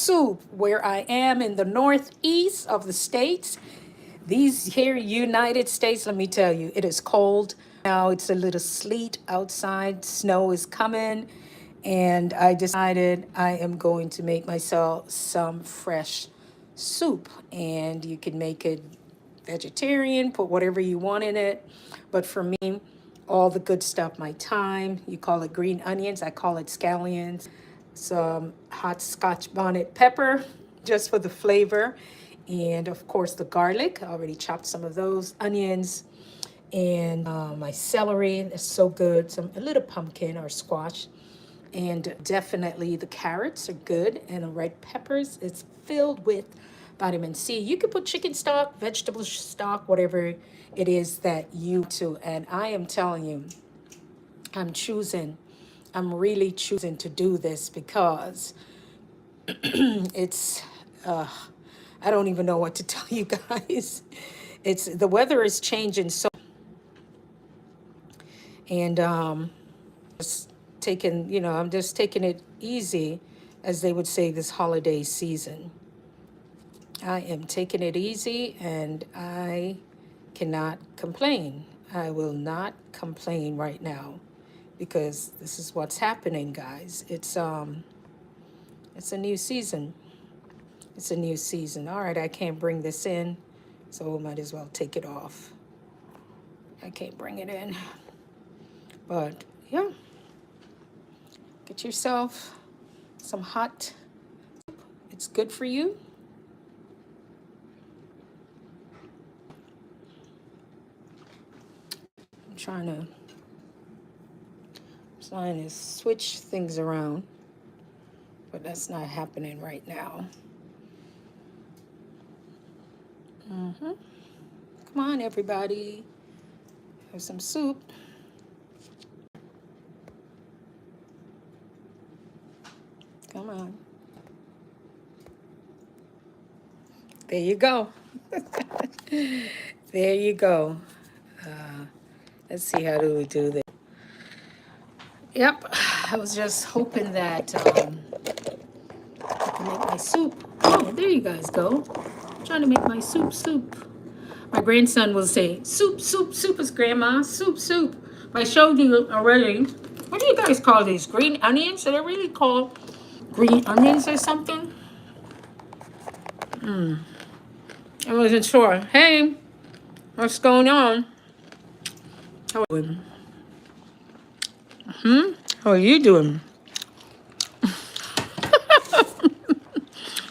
soup. Where I am in the northeast of the states, these here United States, let me tell you, it is cold. Now it's a little sleet outside, snow is coming, and I decided I am going to make myself some fresh soup. And you can make it vegetarian, put whatever you want in it. But for me, all the good stuff, my thyme, you call it green onions, I call it scallions, some hot scotch bonnet pepper, just for the flavor. And of course, the garlic. I already chopped some of those, onions, and my celery. It's so good. A little pumpkin or squash. And definitely the carrots are good. And the red peppers, it's filled with vitamin C. You can put chicken stock, vegetable stock, whatever it is that you to. And I am telling you, I'm really choosing to do this because it's, I don't even know what to tell you guys. The weather is changing so, and just I'm just taking it easy, as they would say, this holiday season. I am taking it easy, and I cannot complain. I will not complain right now, because this is what's happening, guys. It's a new season. It's a new season. All right, I can't bring this in, so might as well take it off. I can't bring it in. But yeah, get yourself some hot. It's good for you. I'm trying to switch things around, but that's not happening right now. Come on, everybody. Have some soup. Come on. There you go. There you go. Let's see, how do we do this? Yep, I was just hoping that I can make my soup. Oh, there you guys go. I'm trying to make my soup. My grandson will say, soup is grandma, soup. I showed you already. What do you guys call these? Green onions? Are they really called green onions or something? I wasn't sure. Hey, what's going on? How are you doing? How are you doing?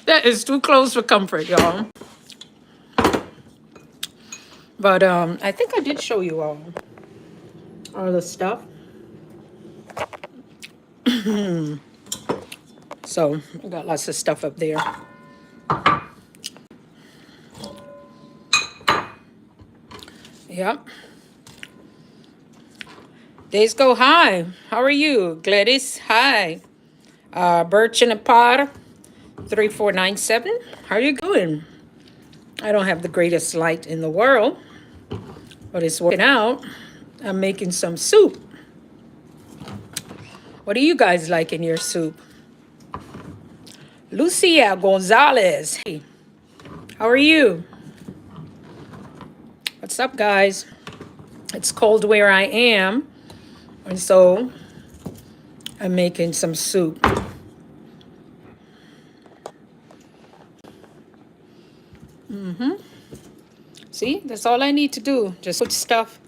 That is too close for comfort, y'all. But I think I did show you all the stuff. So I got lots of stuff up there. Yep. Days go high. How are you? Gladys, hi. Birch in a Pod, 3497. How are you doing? I don't have the greatest light in the world, but it's working out. I'm making some soup. What do you guys like in your soup? Lucia Gonzalez, hey, how are you? What's up, guys? It's cold where I am, and so I'm making some soup. See, that's all I need to do. Just put stuff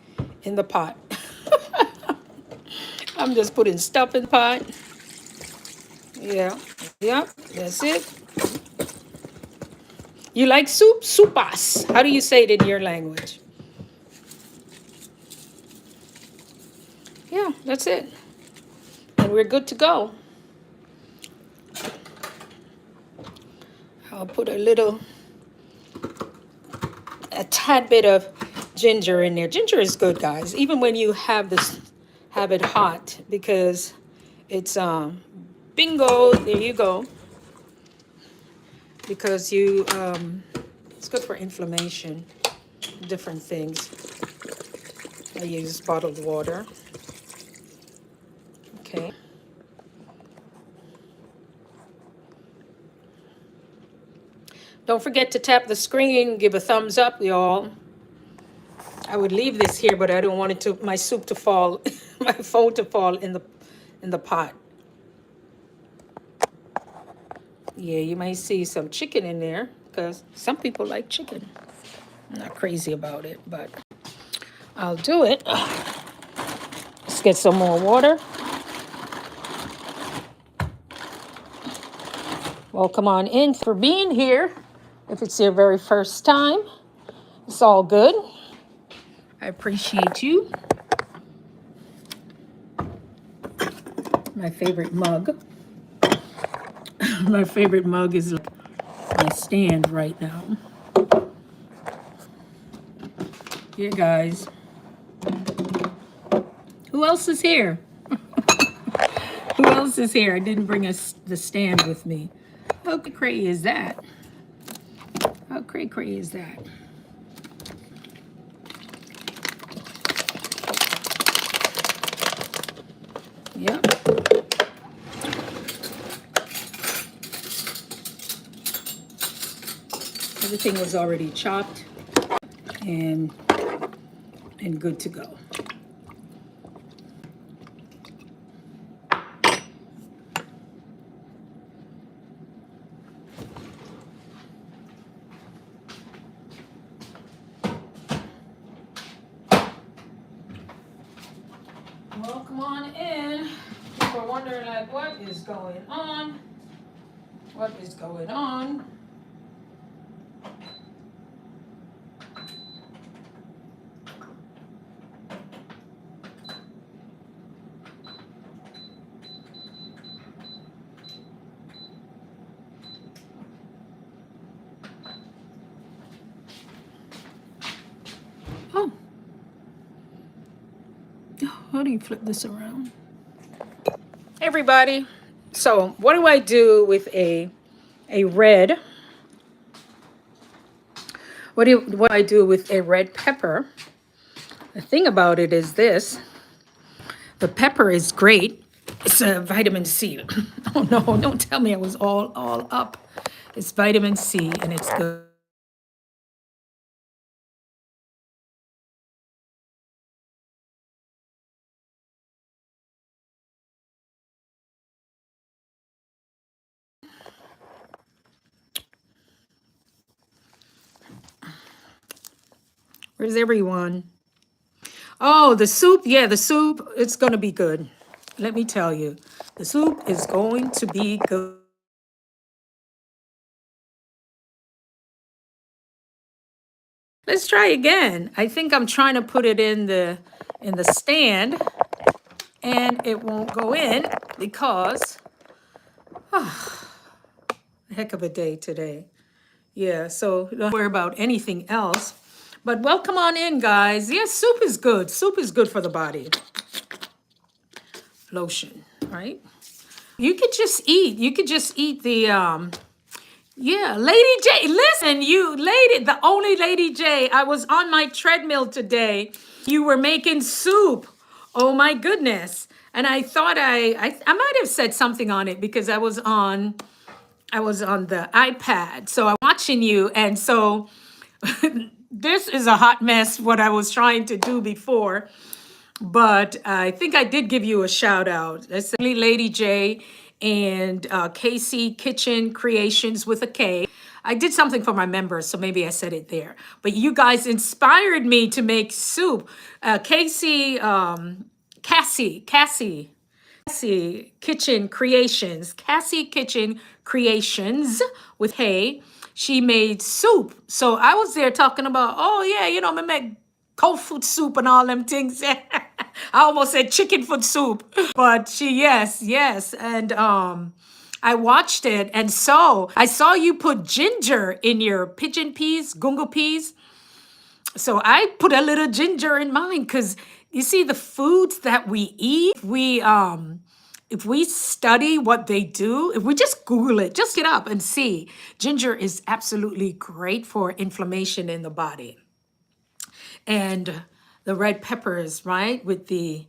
in the pot. I'm just putting stuff in the pot. Yeah, that's it. You like soup? Soupas. How do you say it in your language? Yeah, that's it. And we're good to go. I'll put a tad bit of ginger in there. Ginger is good, guys, even when you have it hot, because it's bingo, there you go. Because it's good for inflammation, different things. I use bottled water. Okay. Don't forget to tap the screen, give a thumbs up, y'all. I would leave this here, but I don't want it to my soup to fall, my phone to fall in the pot. Yeah, you might see some chicken in there because some people like chicken. I'm not crazy about it, but I'll do it. Let's get some more water. Welcome on in for being here. If it's your very first time, it's all good. I appreciate you. My favorite mug. My favorite mug is my stand right now. Yeah, guys. Who else is here? Who else is here? I didn't bring the stand with me. How cray is that? How cray is that? Yep. Everything was already chopped and good to go. Well, come on in. People are wondering, like, what is going on? What is going on? Oh. How do you flip this around? Hey, everybody. So, what do I do with a red? What do I do with a red pepper? The thing about it is this. The pepper is great. It's a vitamin C. Oh no, don't tell me I was all up. It's vitamin C and it's good. Where's everyone? Oh, the soup. Yeah, the soup. It's going to be good. Let me tell you. The soup is going to be good. Let's try again. I think I'm trying to put it in the stand and it won't go in because heck of a day today. Yeah, so don't worry about anything else. But welcome on in, guys. Yes, soup is good. Soup is good for the body. Lotion, right? You could just eat. You could just eat the yeah, Lady J. Listen, you lady, the only Lady J. I was on my treadmill today. You were making soup. Oh my goodness. And I thought I might have said something on it because I was on the iPad. So I'm watching you and so this is a hot mess what I was trying to do before. But I think I did give you a shout out. That's Lady J and KC Kitchen Creations with a K. I did something for my members, so maybe I said it there. But you guys inspired me to make soup. Cassie Kitchen Creations. Cassie Kitchen Creations with Hay. She made soup. So I was there talking about, oh yeah, me make cold food soup and all them things. I almost said chicken foot soup. But yes. And I watched it. And so I saw you put ginger in your pigeon peas, gungo peas. So I put a little ginger in mine because you see the foods that we eat, if we study what they do, if we just Google it, just get up and see, ginger is absolutely great for inflammation in the body. And the red peppers, right, with the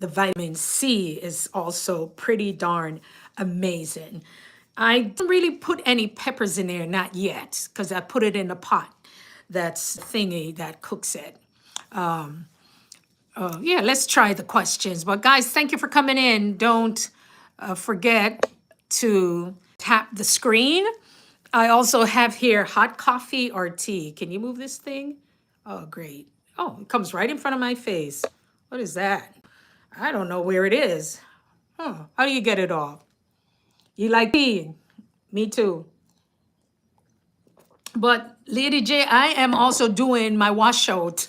vitamin C is also pretty darn amazing. I didn't really put any peppers in there, not yet, because I put it in a pot. That's thingy that cooks it. Yeah, let's try the questions. But guys, thank you for coming in. Don't forget to tap the screen. I also have here hot coffee or tea. Can you move this thing? Oh, great. Oh, it comes right in front of my face. What is that? I don't know where it is. Huh. How do you get it off? You like tea? Me too. But Lady J, I am also doing my washout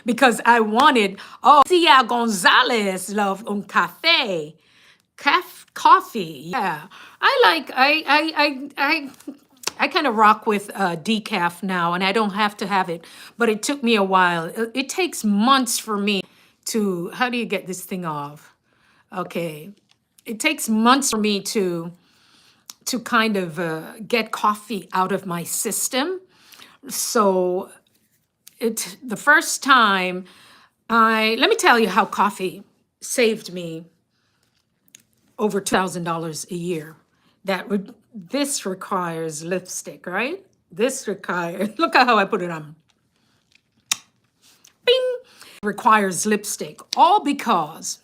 because I wanted, oh, Tia Gonzalez love un café. Coffee. Yeah. I kind of rock with decaf now, and I don't have to have it, but it took me a while. It takes months for me to, how do you get this thing off? Okay. It takes months for me to kind of get coffee out of my system. So the first time let me tell you how coffee saved me over $2,000 a year. This requires lipstick, right? This requires, look at how I put it on. Bing! Requires lipstick, all because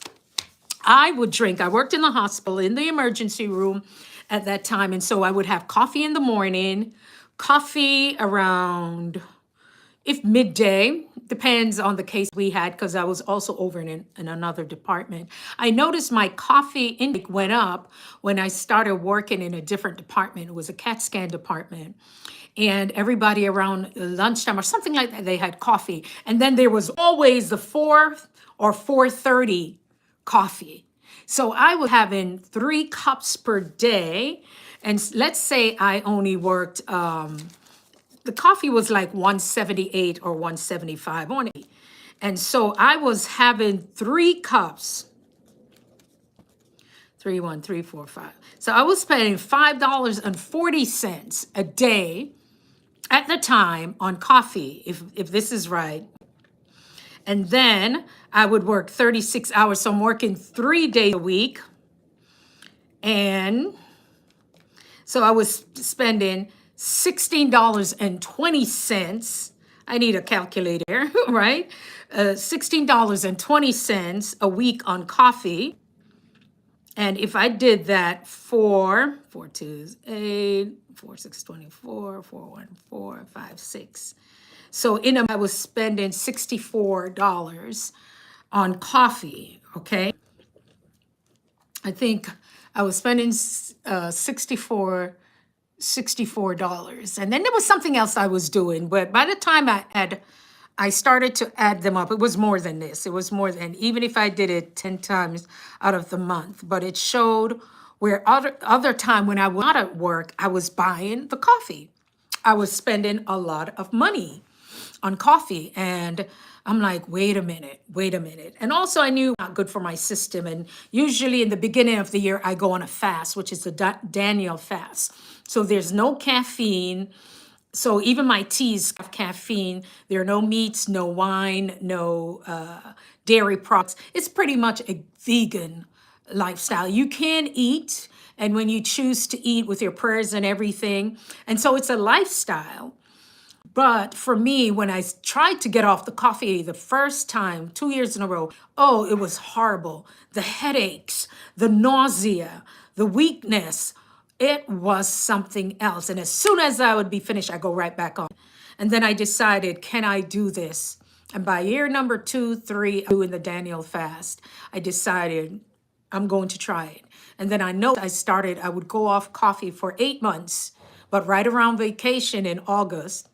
I worked in the hospital in the emergency room at that time. And so I would have coffee in the morning, coffee around, if midday, depends on the case we had, because I was also over in another department. I noticed my coffee intake went up when I started working in a different department. It was a CAT scan department. And everybody around lunchtime or something like that, they had coffee. And then there was always the 4 or 4:30 coffee. So I was having 3 cups per day. And let's say I only worked, the coffee was like 178 or 175 on it. And so I was having 3 cups, 3, 1, 3, 4, 5. So I was spending $5.40 a day at the time on coffee, if this is right. And then I would work 36 hours. So I'm working 3 days a week. And so I was spending $16.20. I need a calculator, right? $16.20 a week on coffee. And if I did that for 4 2s 8, 4 6 24, 4 1 4 5 6. So I was spending $64 on coffee, okay? I think I was spending $64. And then there was something else I was doing, but by the time I started to add them up, it was more than this. It was more than, even if I did it 10 times out of the month, but it showed where other time when I was not at work, I was buying the coffee. I was spending a lot of money on coffee. And I'm like, wait a minute. And also I knew not good for my system. And usually in the beginning of the year, I go on a fast, which is the Daniel fast. So there's no caffeine. So even my teas have caffeine. There are no meats, no wine, no dairy products. It's pretty much a vegan lifestyle. You can eat, and when you choose to eat with your prayers and everything. And so it's a lifestyle. But for me, when I tried to get off the coffee the first time, 2 years in a row, oh, it was horrible. The headaches, the nausea, the weakness, it was something else. And as soon as I would be finished, I go right back on. And then I decided, can I do this? And by year number 2, 3, doing the Daniel fast, I decided I'm going to try it. And then I would go off coffee for 8 months, but right around vacation in August,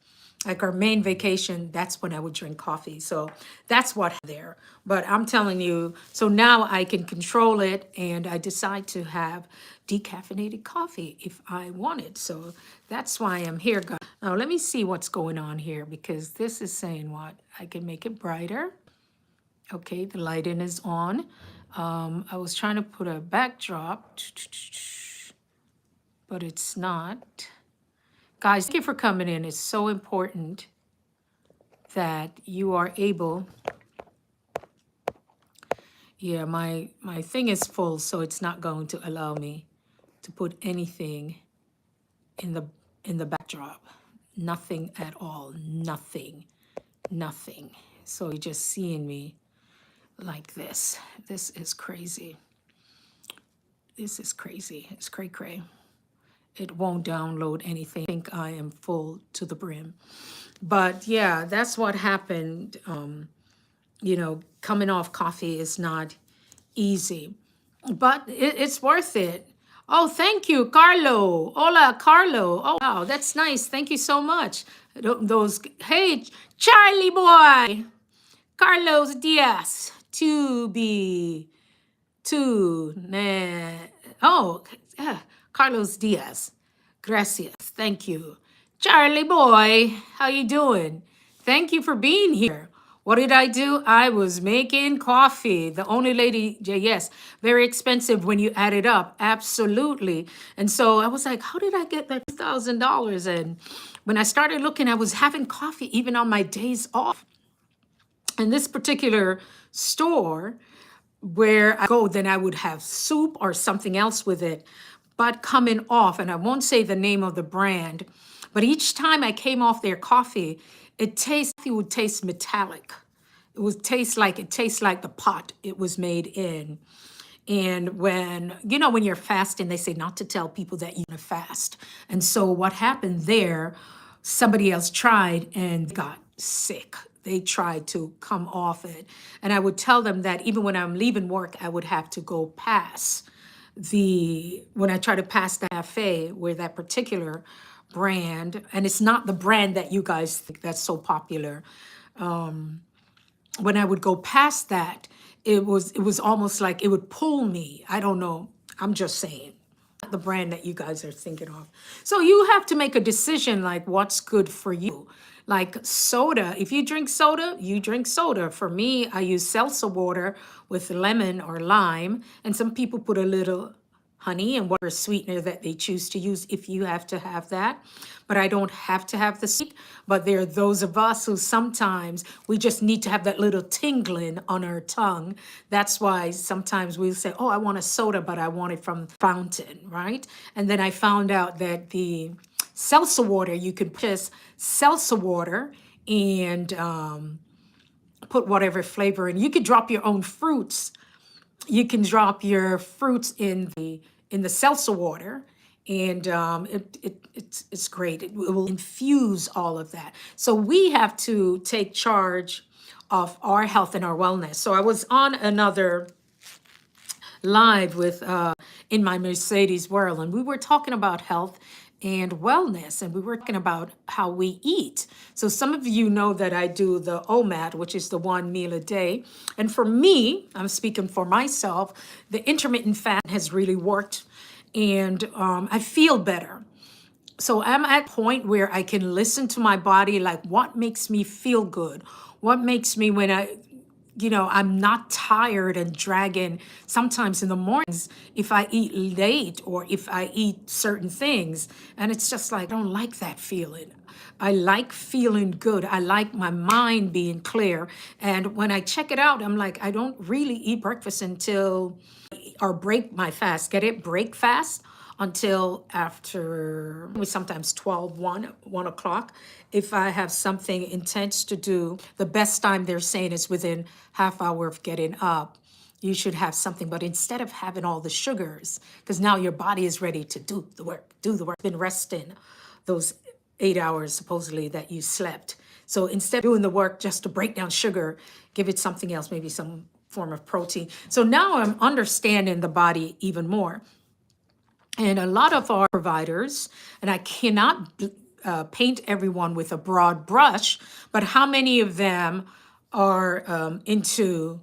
like our main vacation, that's when I would drink coffee. So that's what there. But I'm telling you, so now I can control it, and I decide to have decaffeinated coffee if I wanted. So that's why I'm here, guys. Now let me see what's going on here, because this is saying what? I can make it brighter. Okay, the lighting is on. I was trying to put a backdrop, but it's not. Guys, thank you for coming in. It's so important that you are able. Yeah, my thing is full, so it's not going to allow me to put anything in the backdrop. Nothing at all. Nothing. Nothing. So you're just seeing me like this. This is crazy. This is crazy. It's cray cray. It won't download anything. I think I am full to the brim. But yeah, that's what happened. You know, coming off coffee is not easy, but it's worth it. Oh, thank you, Carlo. Hola, Carlo. Oh, wow, that's nice. Thank you so much. Those, hey, Charlie boy, Carlos Diaz, to be, to, oh, yeah, Carlos Diaz. Gracias. Thank you. Charlie boy, how you doing? Thank you for being here. What did I do? I was making coffee. The only lady, yes, very expensive when you add it up. Absolutely. And so I was like, how did I get that $2,000? And when I started looking, I was having coffee even on my days off. In this particular store where I go, then I would have soup or something else with it. But coming off, and I won't say the name of the brand, but each time I came off their coffee, it would taste metallic. It tastes like the pot it was made in. And when, you know, when you're fasting, they say not to tell people that you're gonna fast. And so what happened there, somebody else tried and got sick. They tried to come off it. And I would tell them that even when I'm leaving work, I would have to go past when I try to pass the cafe where that particular brand, and it's not the brand that you guys think that's so popular. When I would go past that, it was almost like it would pull me. I don't know. I'm just saying. Not the brand that you guys are thinking of. So you have to make a decision like what's good for you. Like soda, if you drink soda, you drink soda. For me, I use seltzer water with lemon or lime, and some people put a little honey and whatever sweetener that they choose to use if you have to have that. But I don't have to have the sweet. But there are those of us who sometimes we just need to have that little tingling on our tongue. That's why sometimes we'll say, oh, I want a soda, but I want it from the fountain, right? And then I found out that the seltzer water, you can purchase seltzer water and put whatever flavor in. You could drop your own fruits. You can drop your fruits in the seltzer water, and it's great. It will infuse all of that. So we have to take charge of our health and our wellness. So I was on another live with in my Mercedes world, and we were talking about health and wellness, and we were talking about how we eat. So some of you know that I do the OMAD, which is the 1 meal a day. And for me, I'm speaking for myself, the intermittent fast has really worked, and I feel better. So I'm at a point where I can listen to my body, like what makes me feel good, what makes me when I'm not tired and dragging sometimes in the mornings if I eat late or if I eat certain things. And it's just like, I don't like that feeling. I like feeling good. I like my mind being clear. And when I check it out, I'm like, I don't really eat breakfast until, or break my fast, break fast until after sometimes 12, 1 o'clock. If I have something intense to do, the best time they're saying is within half hour of getting up. You should have something, but instead of having all the sugars, because now your body is ready to do the work, been resting those 8 hours supposedly that you slept. So instead of doing the work just to break down sugar, give it something else, maybe some form of protein. So now I'm understanding the body even more. And a lot of our providers, and I cannot paint everyone with a broad brush, but how many of them are into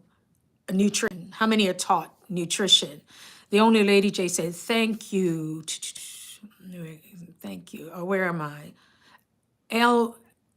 nutrition? How many are taught nutrition? The only lady, Jay, said, thank you. Thank you. Oh, where am I?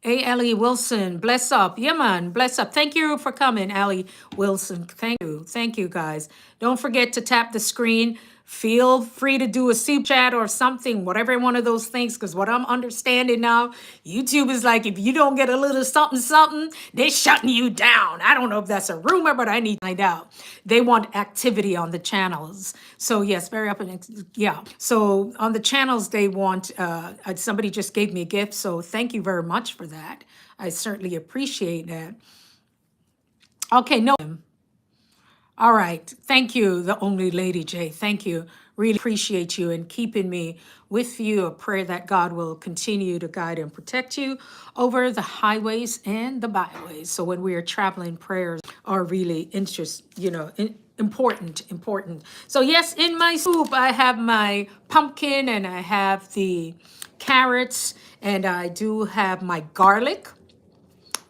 Ellie Wilson, bless up. Yeah, man, bless up. Thank you for coming, Ellie Wilson. Thank you. Thank you, guys. Don't forget to tap the screen. feel free to do a soup chat or something, whatever one of those things. Because what I'm understanding now, YouTube is like, if you don't get a little something, something, they're shutting you down. I don't know if that's a rumor, but I need to find out. They want activity on the channels. So yes, very up and yeah. So on the channels, they want, somebody just gave me a gift. So thank you very much for that. I certainly appreciate that. Okay, no. All right. Thank you, the only Lady J. Thank you. Really appreciate you and keeping me with you. A prayer that God will continue to guide and protect you over the highways and the byways. So when we are traveling, prayers are really important. So yes, in my soup, I have my pumpkin and I have the carrots and I do have my garlic,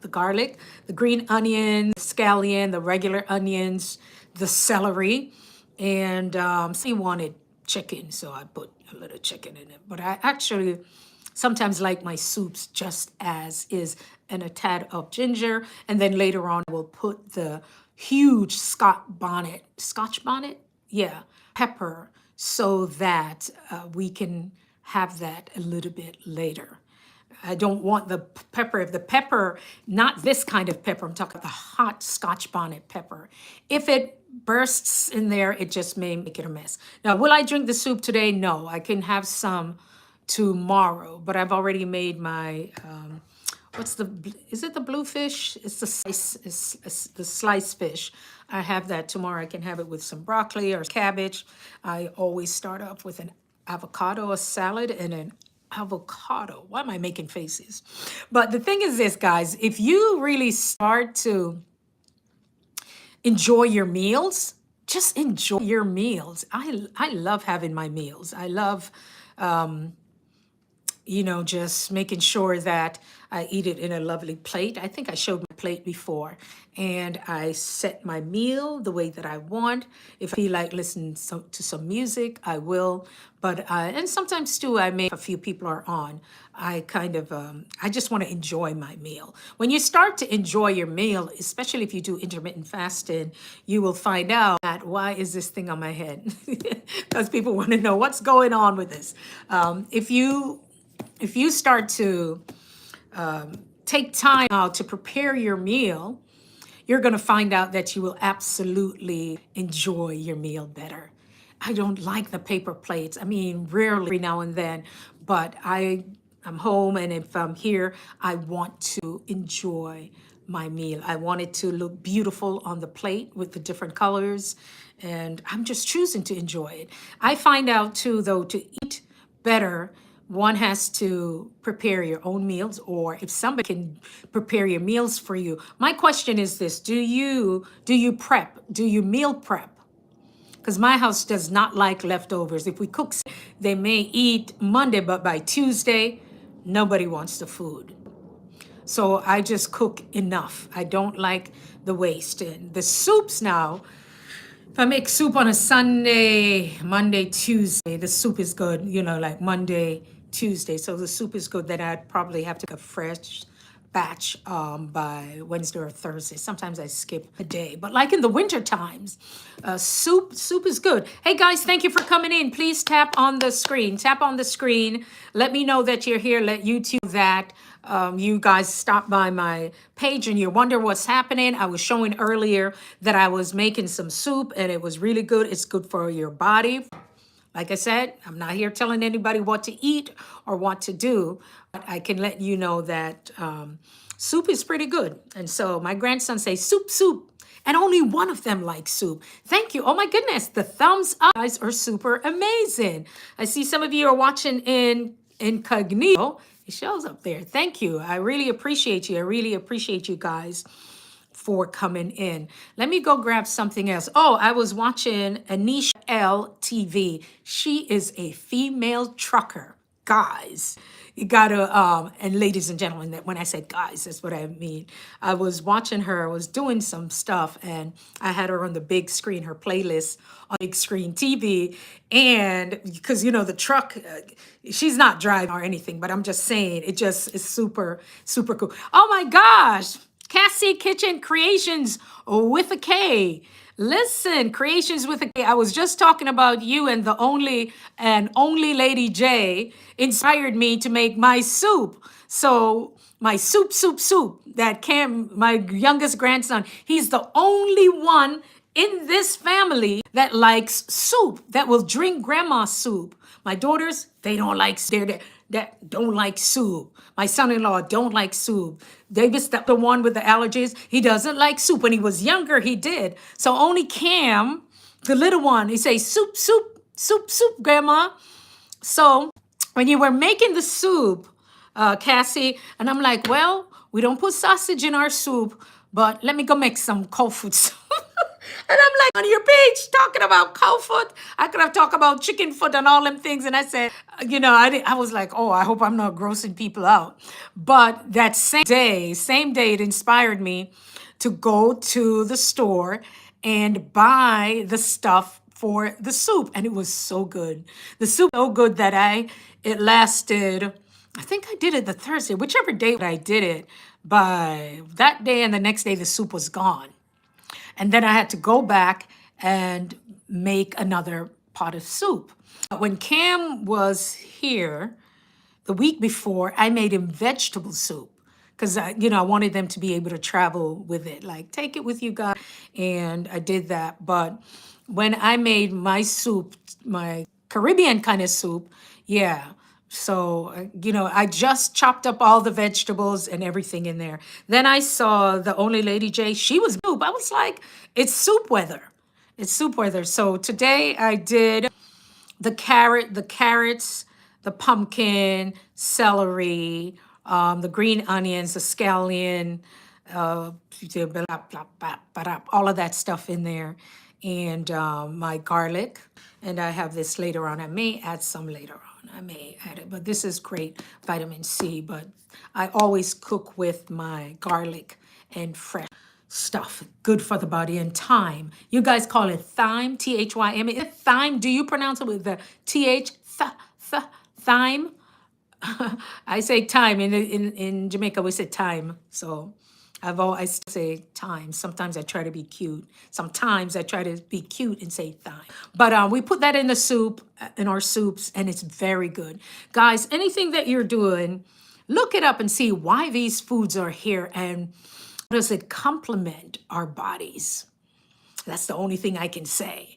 the green onion, scallion, the regular onions, the celery, and he wanted chicken, so I put a little chicken in it. But I actually sometimes like my soups just as is, and a tad of ginger, and then later on we'll put the huge Scotch bonnet, yeah, pepper, so that we can have that a little bit later. I don't want the pepper. If the pepper, not this kind of pepper, I'm talking the hot Scotch bonnet pepper. If it bursts in there, it just may make it a mess. Now, will I drink the soup today? No, I can have some tomorrow, but I've already made my, is it the bluefish? It's the it's the sliced fish. I have that tomorrow. I can have it with some broccoli or cabbage. I always start off with an avocado, a salad, and an avocado. Why am I making faces? But the thing is this, guys, if you really start to enjoy your meals, just enjoy your meals. I love having my meals. I love just making sure that I eat it in a lovely plate. I think I showed my plate before. And I set my meal the way that I want. If I feel like listening to some music, I will. But, and sometimes too, if a few people are on, I kind of, I just want to enjoy my meal. When you start to enjoy your meal, especially if you do intermittent fasting, you will find out that why is this thing on my head? Because people want to know what's going on with this. If you start to take time out to prepare your meal, you're going to find out that you will absolutely enjoy your meal better. I don't like the paper plates. I mean, rarely, every now and then, but I'm home, and if I'm here, I want to enjoy my meal. I want it to look beautiful on the plate with the different colors, and I'm just choosing to enjoy it. I find out too, though, to eat better, one has to prepare your own meals, or if somebody can prepare your meals for you. My question is this: do you prep? Do you meal prep? Because my house does not like leftovers. If we cook, they may eat Monday, but by Tuesday, nobody wants the food. So I just cook enough. I don't like the waste. And the soups now, if I make soup on a Sunday, Monday, Tuesday, the soup is good, like Monday, Tuesday. So the soup is good. Then I'd probably have to get a fresh batch by Wednesday or Thursday. Sometimes I skip a day. But like in the winter times, soup is good. Hey guys, thank you for coming in. Please tap on the screen. Tap on the screen. Let me know that you're here. Let YouTube that. You guys stop by my page and you wonder what's happening. I was showing earlier that I was making some soup and it was really good. It's good for your body. Like I said, I'm not here telling anybody what to eat or what to do, but I can let you know that soup is pretty good. And so my grandson says, soup, soup. And only one of them likes soup. Thank you. Oh my goodness, the thumbs up guys are super amazing. I see some of you are watching in incognito. It shows up there. Thank you. I really appreciate you. I really appreciate you guys for coming in. Let me go grab something else. Oh, I was watching Anisha L TV. She is a female trucker. Guys, you gotta, and ladies and gentlemen, that when I said guys, that's what I mean. I was watching her, I was doing some stuff, and I had her on the big screen, her playlist on big screen TV. And because, the truck, she's not driving or anything, but I'm just saying, it just is super, super cool. Oh my gosh. Cassie Kitchen Creations with a K. Listen, creations with a K. I was just talking about you, and the only Lady J inspired me to make my soup. So my soup that Cam, my youngest grandson, he's the only one in this family that likes soup, that will drink grandma's soup. My daughters, they don't like, that don't like soup. My son-in-law don't like soup. David's the one with the allergies. He doesn't like soup. When he was younger, he did. So only Cam, the little one, he say soup, grandma. So when you were making the soup, Cassie, and I'm like, well, we don't put sausage in our soup, but let me go make some cold food soup. And I'm like, on your page talking about cow foot. I could have talked about chicken foot and all them things. And I said, I was like, oh, I hope I'm not grossing people out. But that same day, it inspired me to go to the store and buy the stuff for the soup. And it was so good. The soup so good that it lasted, I think I did it the Thursday, whichever day I did it. By that day and the next day, the soup was gone. And then I had to go back and make another pot of soup. When Cam was here the week before, I made him vegetable soup because I wanted them to be able to travel with it, like take it with you guys. And I did that. But when I made my soup, my Caribbean kind of soup, yeah. So, I just chopped up all the vegetables and everything in there. Then I saw the only Lady J, she was soup. I was like, it's soup weather. It's soup weather. So today I did the carrots, the pumpkin, celery, the green onions, the scallion, all of that stuff in there, and my garlic. And I have this later on. I may add some later on. I may add it, but this is great vitamin C. But I always cook with my garlic and fresh stuff, good for the body. And thyme, you guys call it thyme, Thyme. Is it thyme? Do you pronounce it with the th, thyme? I say time. In Jamaica we say time. So I still say time. Sometimes I try to be cute. Sometimes I try to be cute and say thyme. But we put that in the soup, in our soups, and it's very good. Guys, anything that you're doing, look it up and see why these foods are here and does it complement our bodies? That's the only thing I can say.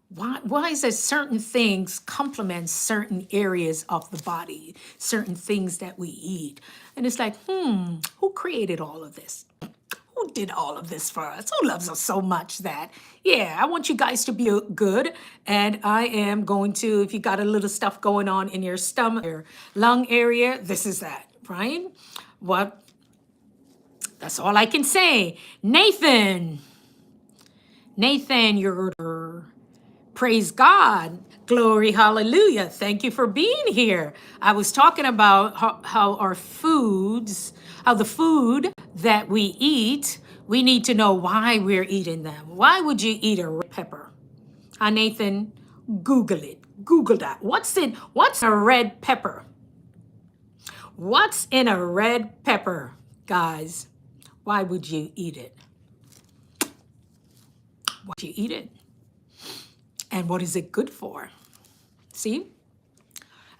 Why is it certain things complement certain areas of the body, certain things that we eat? And it's like, who created all of this? Who did all of this for us? Who loves us so much that, yeah, I want you guys to be good. And I am going to, if you got a little stuff going on in your stomach, your lung area, this is that, right? What? That's all I can say. Nathan, you're praise God. Glory, hallelujah. Thank you for being here. I was talking about how our foods, how the food that we eat, we need to know why we're eating them. Why would you eat a red pepper? Nathan, Google it. Google that. What's a red pepper? What's in a red pepper, guys? Why would you eat it? Why would you eat it? And what is it good for? See?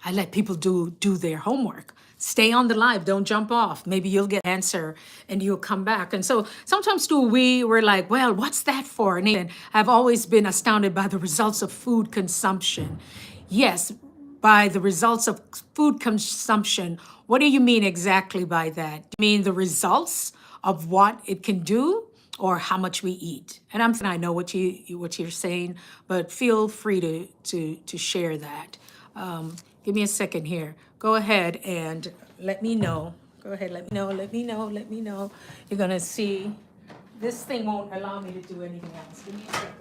I let people do their homework. Stay on the live, don't jump off. Maybe you'll get an answer and you'll come back. And so sometimes too, we're like, well, what's that for? And I've always been astounded by the results of food consumption. Yes, by the results of food consumption. What do you mean exactly by that? Do you mean the results of what it can do or how much we eat? And I know what you're saying, but feel free to share that. Give me a second here. Go ahead and let me know. Go ahead, let me know. You're gonna see, this thing won't allow me to do anything else. Give me a second.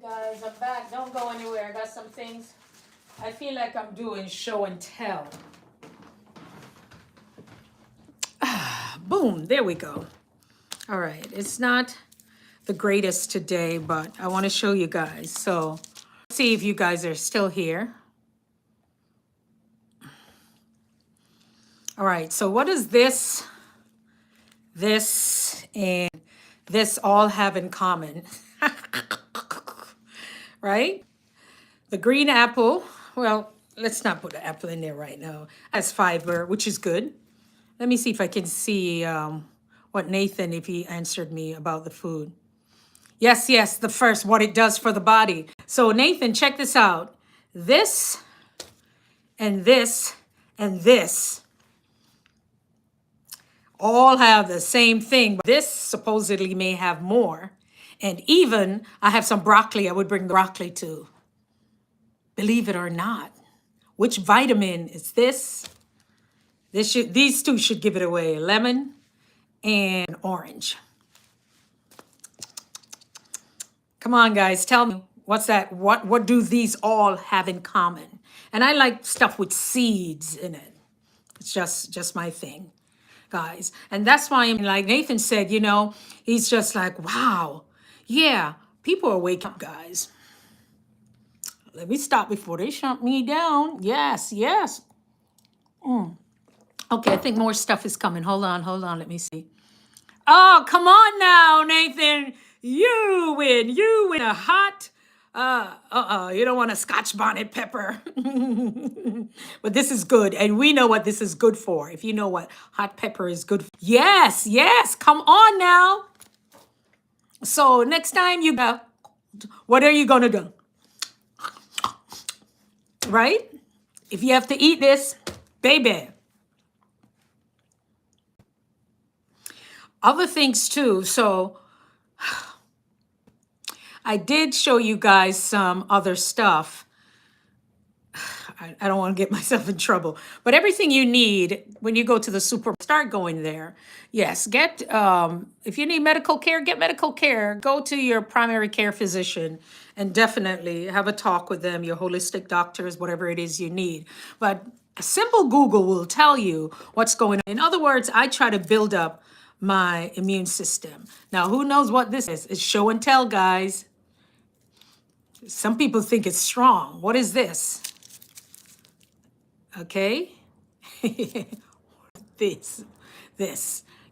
Guys, I'm back. Don't go anywhere. I got some things. I feel like I'm doing show and tell. Boom, there we go. All right, it's not the greatest today, but I want to show you guys. So, let's see if you guys are still here. All right, so what does this, and this all have in common? Right? The green apple, well, let's not put an apple in there right now, has fiber, which is good. Let me see if I can see what Nathan, if he answered me about the food. Yes, the first, what it does for the body. So Nathan, check this out. This and this and this all have the same thing. But this supposedly may have more. And even I have some broccoli. I would bring broccoli too. Believe it or not. Which vitamin is this? These two should give it away. Lemon and orange. Come on, guys. Tell me, what's that? What do these all have in common? And I like stuff with seeds in it. It's just my thing, guys. And that's why, like Nathan said, he's just like, wow. Yeah, people are waking up, guys. Let me stop before they shut me down. Yes. Okay, I think more stuff is coming. Hold on. Let me see. Oh, come on now, Nathan. You win a hot, you don't want a Scotch bonnet pepper. But this is good. And we know what this is good for. If you know what hot pepper is good for. Yes, come on now. So next time you go, what are you going to do? Right? If you have to eat this, baby. Other things too. So I did show you guys some other stuff. I don't want to get myself in trouble, but everything you need when you go to the super, start going there. Yes, get, if you need medical care, get medical care. Go to your primary care physician and definitely have a talk with them, your holistic doctors, whatever it is you need. But a simple Google will tell you what's going on. In other words, I try to build up my immune system. Now, who knows what this is? It's show and tell, guys. Some people think it's strong. What is this? Okay. This.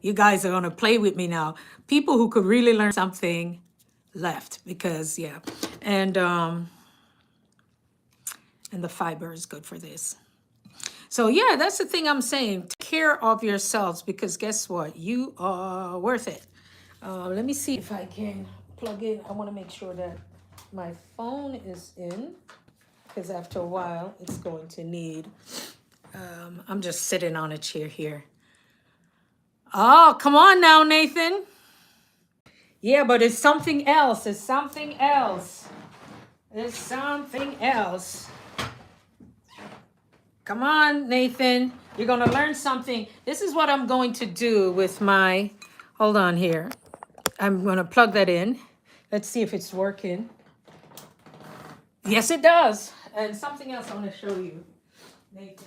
You guys are going to play with me now. People who could really learn something left because, yeah. And the fiber is good for this. So, yeah, that's the thing I'm saying. Take care of yourselves because guess what? You are worth it. Let me see if I can plug in. I want to make sure that my phone is in because after a while it's going to need. I'm just sitting on a chair here. Oh, come on now, Nathan. Yeah, but it's something else. It's something else. Come on, Nathan. You're going to learn something. This is what I'm going to do with my, hold on here. I'm going to plug that in. Let's see if it's working. Yes, it does. And something else I want to show you, Nathan.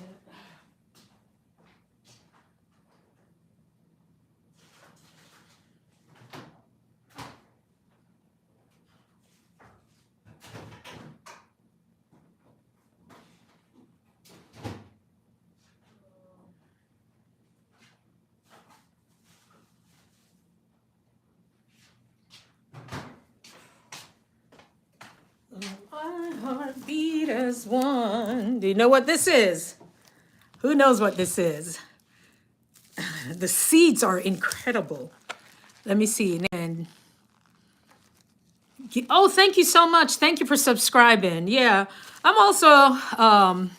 My heart beat as one. Do you know what this is? Who knows what this is? The seeds are incredible. Let me see. And oh, thank you so much. Thank you for subscribing. Yeah, I'm also, I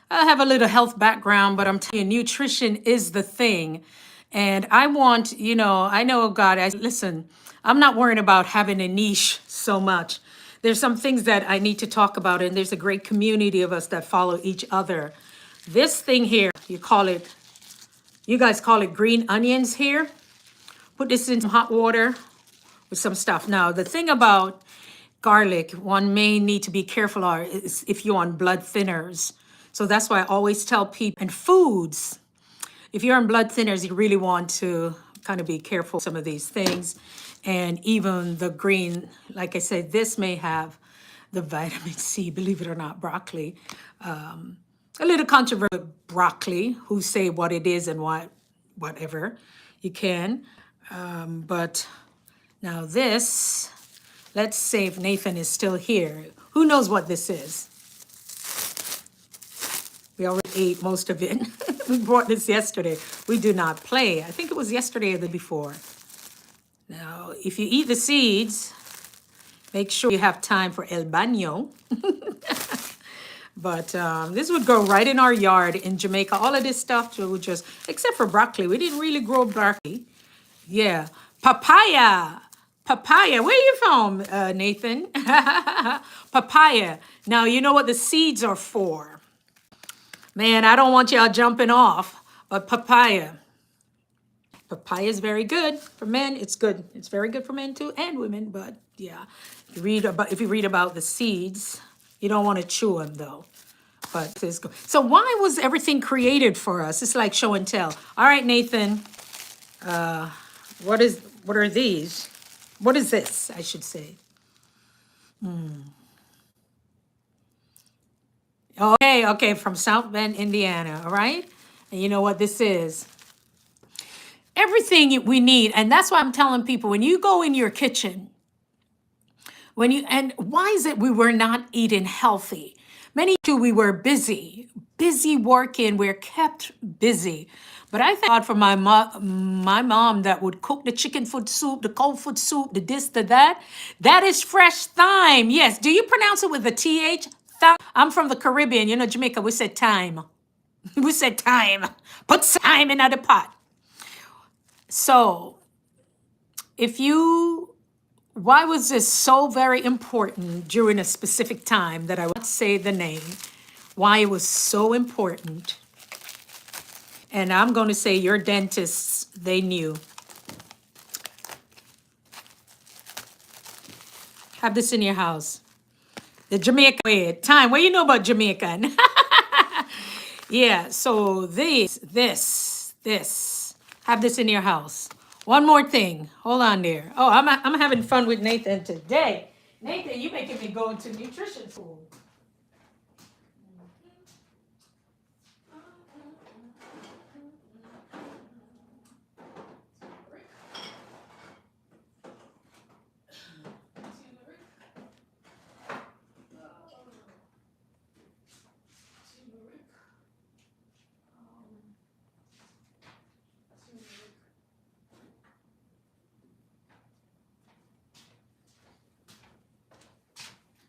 have a little health background, but I'm telling you, nutrition is the thing. And I want, I know God, listen, I'm not worrying about having a niche so much. There's some things that I need to talk about, and there's a great community of us that follow each other. This thing here, you guys call it green onions here. Put this in some hot water with some stuff. Now, the thing about garlic, one may need to be careful is if you're on blood thinners. So that's why I always tell people, and foods, if you're on blood thinners, you really want to kind of be careful of some of these things. And even the green, like I said, this may have the vitamin C, believe it or not, broccoli. A little controversial, broccoli, who say what it is and whatever you can. But now this, let's say if Nathan is still here, who knows what this is? We already ate most of it. We brought this yesterday. We do not play. I think it was yesterday or the before. Now, if you eat the seeds, make sure you have time for el baño. But this would grow right in our yard in Jamaica. All of this stuff would just, except for broccoli. We didn't really grow broccoli. Yeah. Papaya. Papaya. Where you from, Nathan? Papaya. Now, you know what the seeds are for. Man, I don't want y'all jumping off, but papaya. Papaya is very good for men. It's good. It's very good for men too, and women. But yeah, if you read about the seeds, you don't want to chew them though. But this go. So why was everything created for us? It's like show and tell. All right, Nathan. What are these? What is this? I should say. Okay, from South Bend, Indiana, all right? And you know what this is? Everything we need, and that's why I'm telling people, when you go in your kitchen, and why is it we were not eating healthy? Many too, we were busy working, we're kept busy. But I thank God for my mom that would cook the chicken foot soup, the cold foot soup, the this, the that. That is fresh thyme. Yes. Do you pronounce it with the TH? Thyme. I'm from the Caribbean. You know, Jamaica, we said thyme. We said thyme. Put thyme in the pot. So, why was this so very important during a specific time that I won't say the name, why it was so important? And I'm going to say your dentists, they knew. Have this in your house. The Jamaican way. Time. What do you know about Jamaican? Yeah, so this. Have this in your house. One more thing. Hold on there. Oh, I'm having fun with Nathan today. Nathan, you making me go into nutrition school.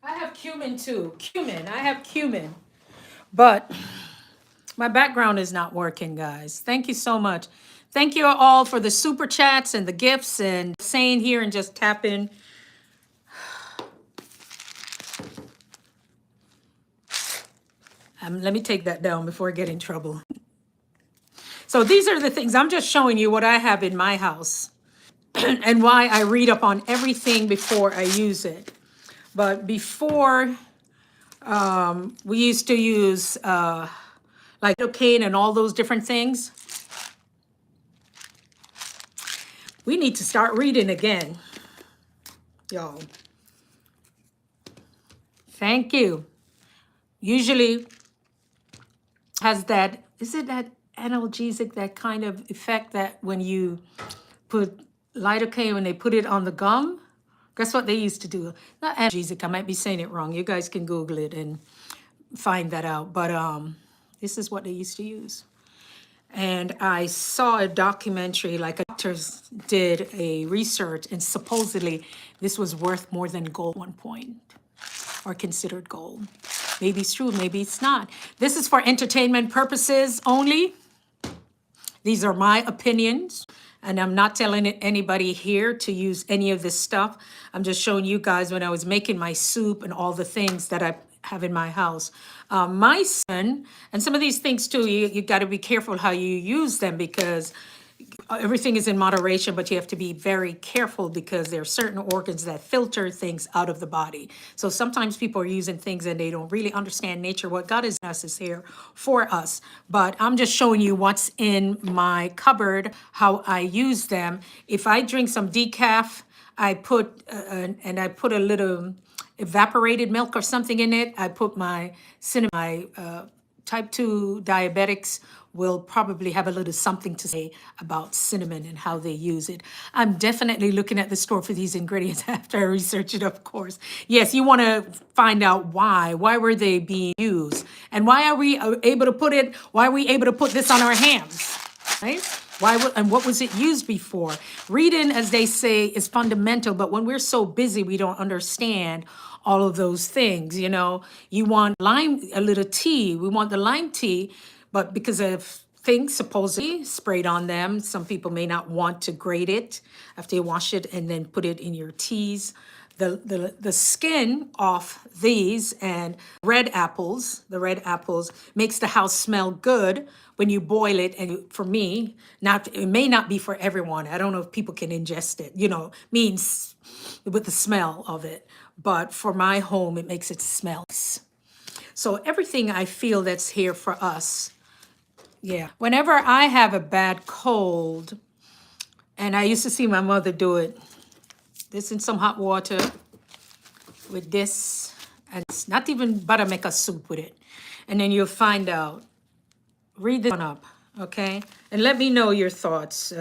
I have cumin too. I have cumin. But my background is not working, guys. Thank you so much. Thank you all for the super chats and the gifts and saying here and just tapping. Let me take that down before I get in trouble. So these are the things. I'm just showing you what I have in my house and why I read up on everything before I use it. But before, we used to use like cocaine and all those different things. We need to start reading again, y'all. Thank you. Usually has that, is it that analgesic, that kind of effect that when you put lidocaine, when they put it on the gum, that's what they used to do. Not analgesic, I might be saying it wrong. You guys can Google it and find that out. But this is what they used to use. And I saw a documentary, like doctors did a research, and supposedly this was worth more than gold at one point, or considered gold. Maybe it's true, maybe it's not. This is for entertainment purposes only. These are my opinions, and I'm not telling anybody here to use any of this stuff. I'm just showing you guys when I was making my soup and all the things that I have in my house. My son, and some of these things too, you got to be careful how you use them, because everything is in moderation, but you have to be very careful because there are certain organs that filter things out of the body. So sometimes people are using things and they don't really understand nature. What God has us is here for us. But I'm just showing you what's in my cupboard, how I use them. If I drink some decaf, I put and I put a little evaporated milk or something in it. I put my cinnamon. My type 2 diabetics will probably have a little something to say about cinnamon and how they use it. I'm definitely looking at the store for these ingredients after I research it, of course. Yes, you want to find out why. Why were they being used? And why are we able to put it, why are we able to put this on our hands, right? And what was it used before? Reading, as they say, is fundamental, but when we're so busy, we don't understand all of those things. You know, you want lime, a little tea. We want the lime tea, but because of things supposedly sprayed on them, some people may not want to grate it after you wash it and then put it in your teas. The skin off these and the red apples makes the house smell good when you boil it. And for me, it may not be for everyone. I don't know if people can ingest it, means with the smell of it. But for my home, it makes it smell nice. So everything I feel that's here for us. Yeah. Whenever I have a bad cold, and I used to see my mother do it, this in some hot water with this, and it's not even butter, make a soup with it. And then you'll find out. Read this one up, okay? And let me know your thoughts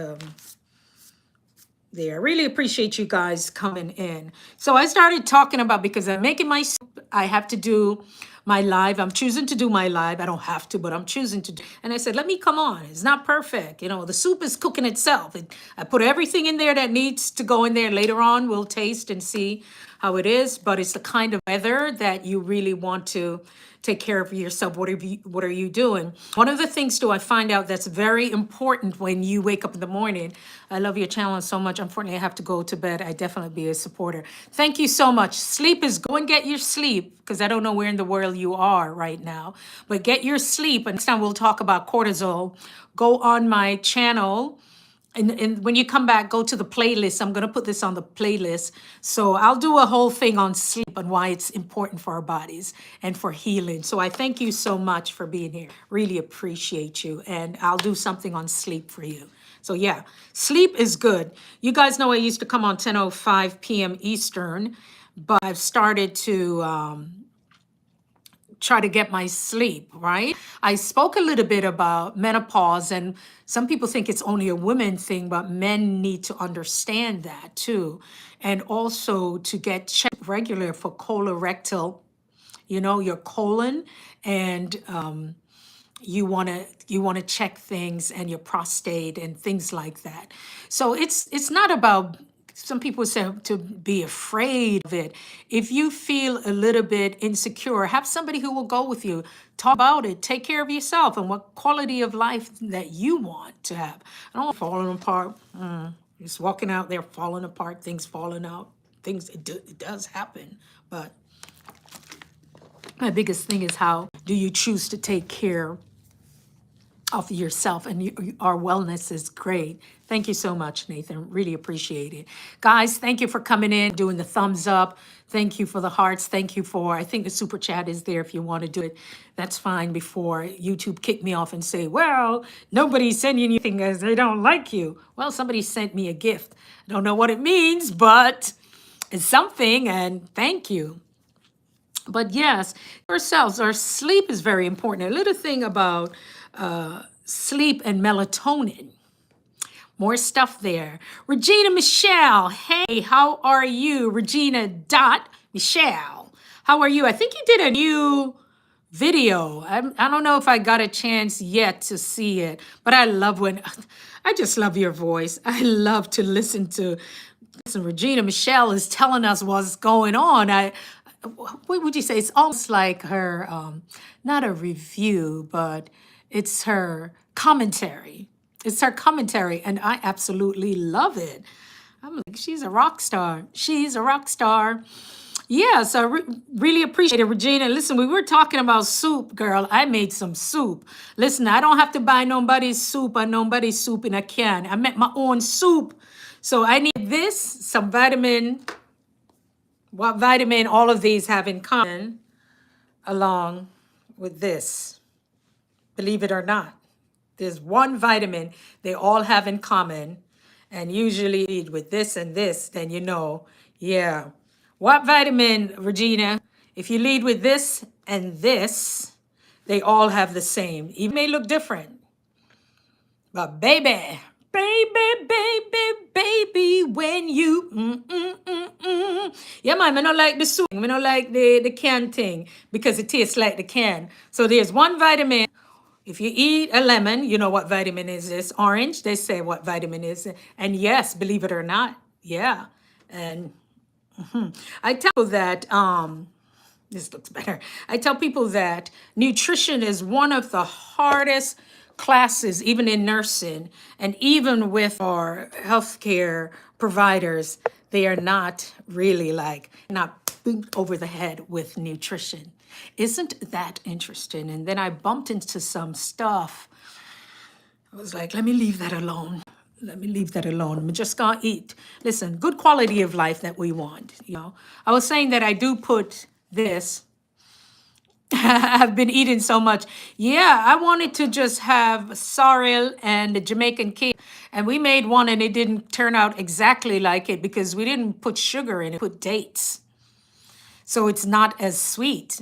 there. I really appreciate you guys coming in. So I started talking about, because I'm making my soup, I have to do my live. I'm choosing to do my live. I don't have to, but I'm choosing to do. And I said, let me come on. It's not perfect. The soup is cooking itself. I put everything in there that needs to go in there. Later on, we'll taste and see how it is. But it's the kind of weather that you really want to take care of yourself. What are you doing? One of the things, I find out that's very important when you wake up in the morning. I love your channel so much. Unfortunately, I have to go to bed. I definitely be a supporter. Thank you so much. Sleep is, go and get your sleep, because I don't know where in the world you are right now. But get your sleep. And next time we'll talk about cortisol. Go on my channel. And when you come back, go to the playlist. I'm going to put this on the playlist. So I'll do a whole thing on sleep and why it's important for our bodies and for healing. So I thank you so much for being here. Really appreciate you. And I'll do something on sleep for you. So yeah, sleep is good. You guys know I used to come on 10:05 p.m. Eastern, but I've started to try to get my sleep, right? I spoke a little bit about menopause, and some people think it's only a women thing, but men need to understand that too. And also to get checked regular for colorectal, your colon, and you want to check things, and your prostate and things like that. So it's not about, some people say, to be afraid of it. If you feel a little bit insecure, have somebody who will go with you. Talk about it. Take care of yourself and what quality of life that you want to have. I don't want falling apart. Just walking out there falling apart, things falling out. It does happen. But my biggest thing is, how do you choose to take care of yourself? And our wellness is great. Thank you so much, Nathan. Really appreciate it. Guys, thank you for coming in, doing the thumbs up. Thank you for the hearts. Thank you for, I think the super chat is there if you want to do it. That's fine, before YouTube kick me off and say, well, nobody's sending you anything as they don't like you. Well, somebody sent me a gift. I don't know what it means, but it's something, and thank you. But yes, ourselves, our sleep is very important. A little thing about sleep and melatonin. More stuff there. Regina Michelle, hey, how are you? Regina.Michelle, how are you? I think you did a new video. I don't know if I got a chance yet to see it, but I just love your voice. I love to listen. Regina Michelle is telling us what's going on. What would you say? It's almost like her, not a review, but it's her commentary. It's her commentary, and I absolutely love it. I'm like, she's a rock star. She's a rock star. Yes, I really appreciate it, Regina. Listen, we were talking about soup, girl. I made some soup. Listen, I don't have to buy nobody's soup or nobody's soup in a can. I make my own soup. So I need this, some vitamin. What vitamin all of these have in common, along with this, believe it or not. There's one vitamin they all have in common, and usually with this and this, then you know, yeah. What vitamin, Regina? If you lead with this and this, they all have the same. It may look different, but baby, when you, yeah, man, I don't like the soup. I don't like the can thing because it tastes like the can. So there's one vitamin. If you eat a lemon, you know what vitamin is this. Orange, they say what vitamin is. And yes, believe it or not, yeah. And I tell that, this looks better. I tell people that nutrition is one of the hardest classes, even in nursing, and even with our healthcare providers, they are not really like, not beat over the head with nutrition. Isn't that interesting? And then I bumped into some stuff. I was like, let me leave that alone. Let me leave that alone. I'm just gonna eat. Listen, good quality of life that we want, you know. I was saying that I do put this. I've been eating so much. Yeah, I wanted to just have sorrel and the Jamaican cake. And we made one and it didn't turn out exactly like it because we didn't put sugar in it, put dates. So it's not as sweet,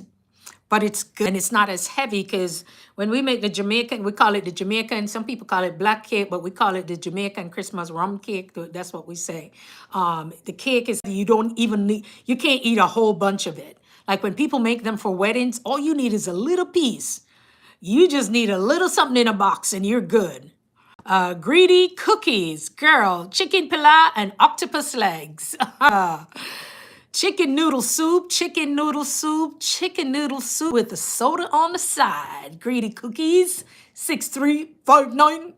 but it's good and it's not as heavy because when we make the Jamaican, we call it the Jamaican. Some people call it black cake, but we call it the Jamaican Christmas rum cake. That's what we say. The cake is you don't even need, you can't eat a whole bunch of it. Like when people make them for weddings, all you need is a little piece. You just need a little something in a box and you're good. Greedy cookies, girl, chicken pilau and octopus legs. Chicken noodle soup, chicken noodle soup, chicken noodle soup with a soda on the side. Greedy cookies, 6359.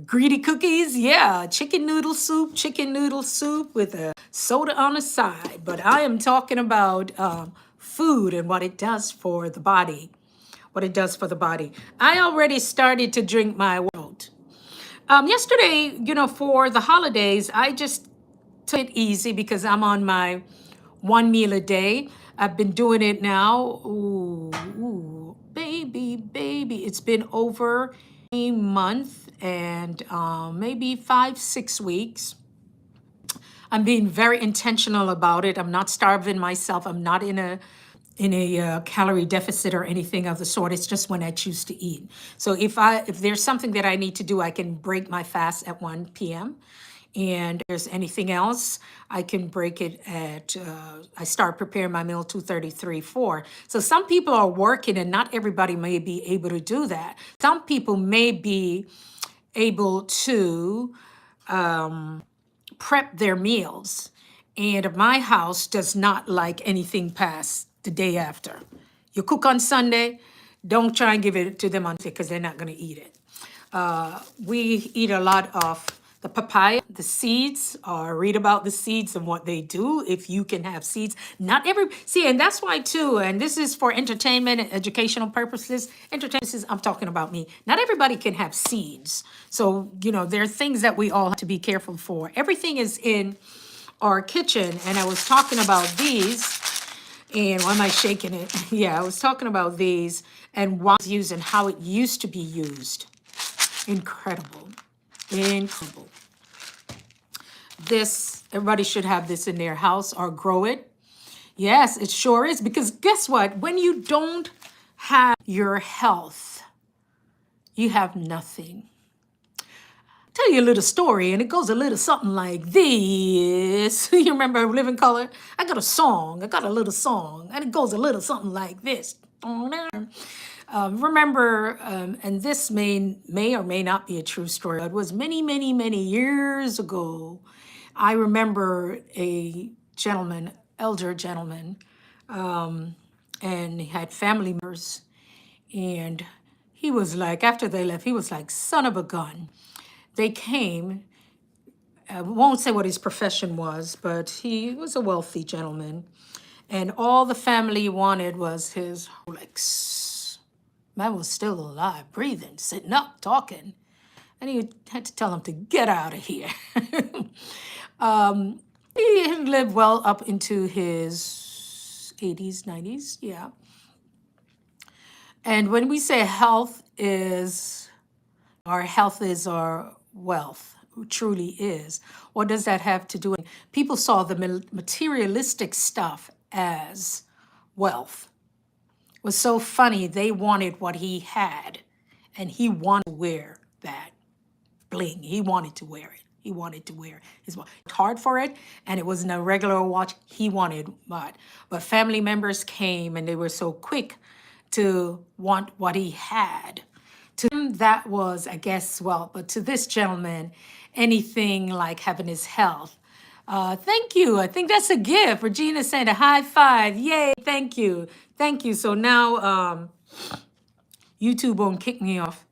Greedy cookies, yeah. Chicken noodle soup with a soda on the side. But I am talking about food and what it does for the body. What it does for the body. I already started to drink my world. Yesterday, you know, for the holidays, I just took it easy because I'm on my one meal a day. I've been doing it now. Ooh, baby. It's been over a month and maybe 5, 6 weeks. I'm being very intentional about it. I'm not starving myself. I'm not in a calorie deficit or anything of the sort. It's just when I choose to eat. So if there's something that I need to do, I can break my fast at 1 p.m. And if there's anything else, I can break it at, I start preparing my meal 2:33, 4. So some people are working and not everybody may be able to do that. Some people may be able to prep their meals. And my house does not like anything past the day after. You cook on Sunday, don't try and give it to them on because they're not going to eat it. We eat a lot of the papaya, the seeds, or read about the seeds and what they do. If you can have seeds, not every, see, and that's why too, and this is for entertainment and educational purposes. Entertainment, I'm talking about me. Not everybody can have seeds. So, you know, there are things that we all have to be careful for. Everything is in our kitchen, and I was talking about these. And why am I shaking it? Yeah, I was talking about these and why it's used and how it used to be used. Incredible. Incredible. This, everybody should have this in their house or grow it. Yes, it sure is. Because guess what? When you don't have your health, you have nothing. Tell you a little story, and it goes a little something like this. You remember Living Color? I got a little song, and it goes a little something like this. Remember, and this may or may not be a true story. It was many years ago. I remember a gentleman, elder gentleman, and he had family members, and he was like, after they left, he was like, son of a gun. They came, I won't say what his profession was, but he was a wealthy gentleman. And all the family wanted was his Rolex. Man was still alive, breathing, sitting up, talking. And he had to tell him to get out of here. He lived well up into his 80s, 90s, yeah. And when we say our health is our wealth, truly is. What does that have to do? People saw the materialistic stuff as wealth. It was so funny. They wanted what he had, and he wanted to wear that bling. He wanted to wear it. He wanted to wear his watch. Hard for it, and it wasn't a regular watch. He wanted what? But family members came, and they were so quick to want what he had. To him, that was, I guess, well, but to this gentleman, anything like having his health. Thank you. I think that's a gift. Regina said a high five. Yay. Thank you. Thank you. So now YouTube won't kick me off.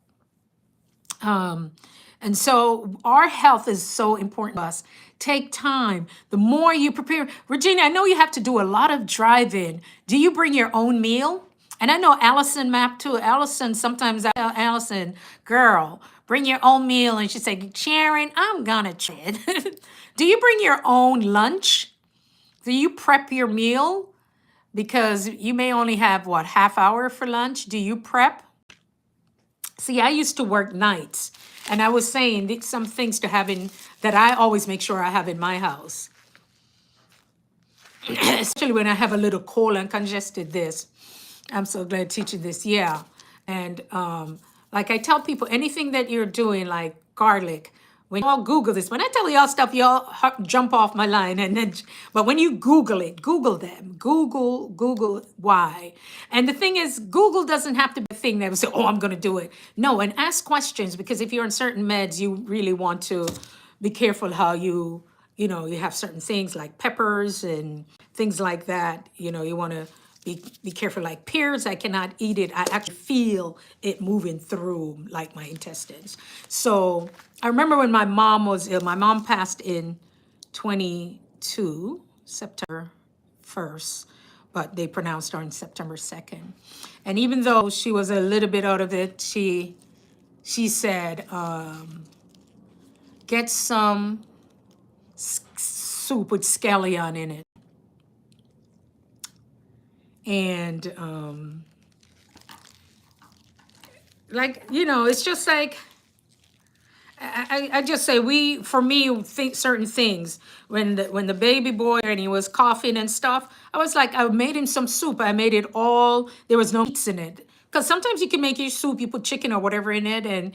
And so our health is so important to us. Take time. The more you prepare, Regina, I know you have to do a lot of driving. Do you bring your own meal? And I know Allison Map too. Allison, sometimes I tell Allison, girl, bring your own meal. And she say, Sharon, I'm gonna try it. Do you bring your own lunch? Do you prep your meal? Because you may only have, what, half hour for lunch? Do you prep? See, I used to work nights, and I was saying some things to have in that I always make sure I have in my house. Especially when I have a little cold and congested this. I'm so glad teaching this, yeah. And like I tell people, anything that you're doing, like garlic, when y'all Google this, when I tell y'all stuff, y'all jump off my line. But when you Google it, Google them, Google why. And the thing is, Google doesn't have to be a thing that will say, oh, I'm going to do it. No, and ask questions, because if you're on certain meds, you really want to be careful how you have certain things like peppers and things like that. You want to be careful, like pears, I cannot eat it. I actually feel it moving through like my intestines. So I remember when my mom was ill, my mom passed in 22, September 1st, but they pronounced her on September 2nd. And even though she was a little bit out of it, she said, get some soup with scallion in it. And it's just like, I just say for me, think certain things. When the baby boy and he was coughing and stuff, I was like, I made him some soup. I made it all, there was no meats in it. Because sometimes you can make your soup, you put chicken or whatever in it. And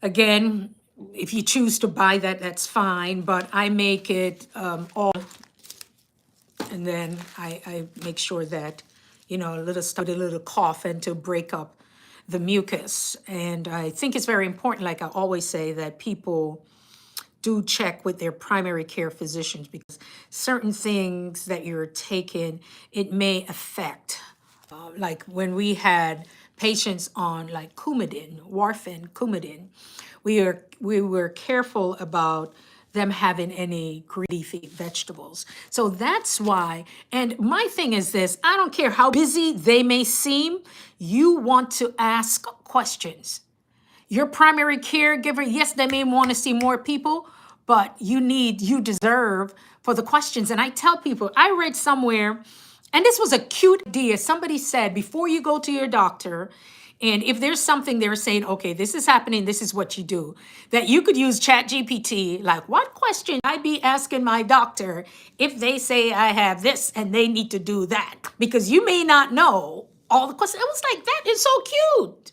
again, if you choose to buy that, that's fine. But I make it all, and then I make sure that, a little stuff, a little cough, and to break up the mucus. And I think it's very important, like I always say, that people do check with their primary care physicians, because certain things that you're taking, it may affect. Like when we had patients on like Coumadin, warfarin, Coumadin, we were careful about them having any green leafy vegetables. So that's why, and my thing is this, I don't care how busy they may seem, you want to ask questions. Your primary caregiver, yes, they may want to see more people, but you deserve for the questions. And I tell people, I read somewhere, and this was a cute idea. Somebody said, before you go to your doctor, and if there's something they're saying, okay, this is happening, this is what you do, that you could use ChatGPT, like, what question I'd be asking my doctor if they say I have this and they need to do that? Because you may not know all the questions. I was like, that is so cute.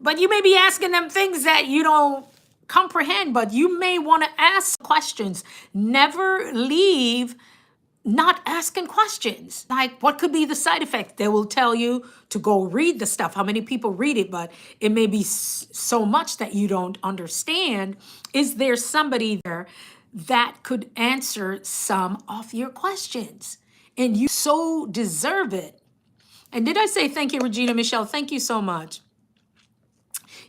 But you may be asking them things that you don't comprehend, but you may want to ask questions. Never leave not asking questions. Like, what could be the side effect? They will tell you to go read the stuff, how many people read it, but it may be so much that you don't understand. Is there somebody there that could answer some of your questions? And you so deserve it. And did I say thank you, Regina Michelle? Thank you so much.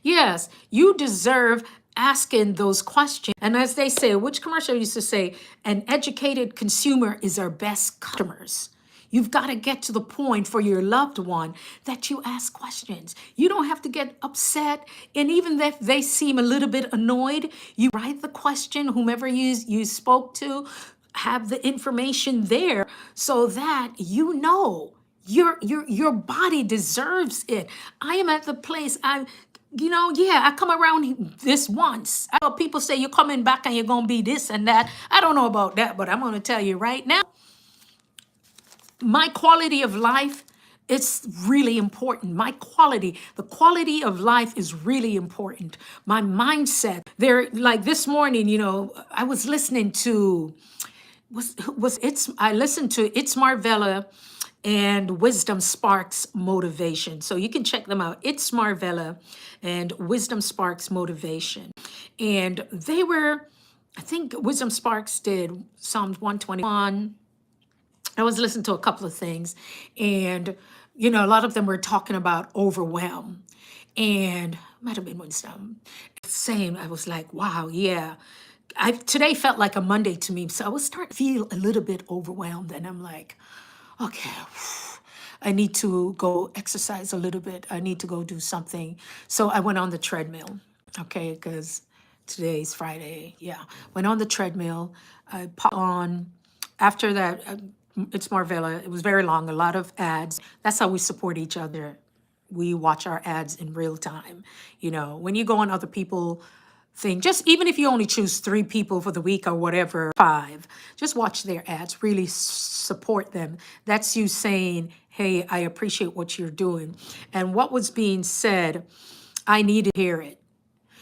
Yes, you deserve asking those questions. And as they say, which commercial used to say, an educated consumer is our best customers. You've got to get to the point for your loved one that you ask questions. You don't have to get upset. And even if they seem a little bit annoyed, you write the question, whomever you spoke to, have the information there so that you know your body deserves it. I am at the place yeah, I come around this once. I know people say you're coming back and you're gonna be this and that. I don't know about that, but I'm gonna tell you right now, my quality of life, it's really important. The quality of life is really important. My mindset, there, like this morning, I was listening to I listened to It's Marvella and Wisdom Sparks Motivation. So you can check them out. It's Marvella and Wisdom Sparks Motivation. And I think Wisdom Sparks did Psalms 121. I was listening to a couple of things, and a lot of them were talking about overwhelm. And might have been Wisdom saying, I was like, wow, yeah. Today felt like a Monday to me, so I was starting to feel a little bit overwhelmed, and I'm like, okay, I need to go exercise a little bit. I need to go do something. So I went on the treadmill, okay, because today's Friday. Yeah, went on the treadmill. I put on. After that, it's Marvella. It was very long, a lot of ads. That's how we support each other. We watch our ads in real time. When you go on other people thing, just even if you only choose 3 people for the week or whatever, 5, just watch their ads, really support them. That's you saying, hey, I appreciate what you're doing. And what was being said, I need to hear it.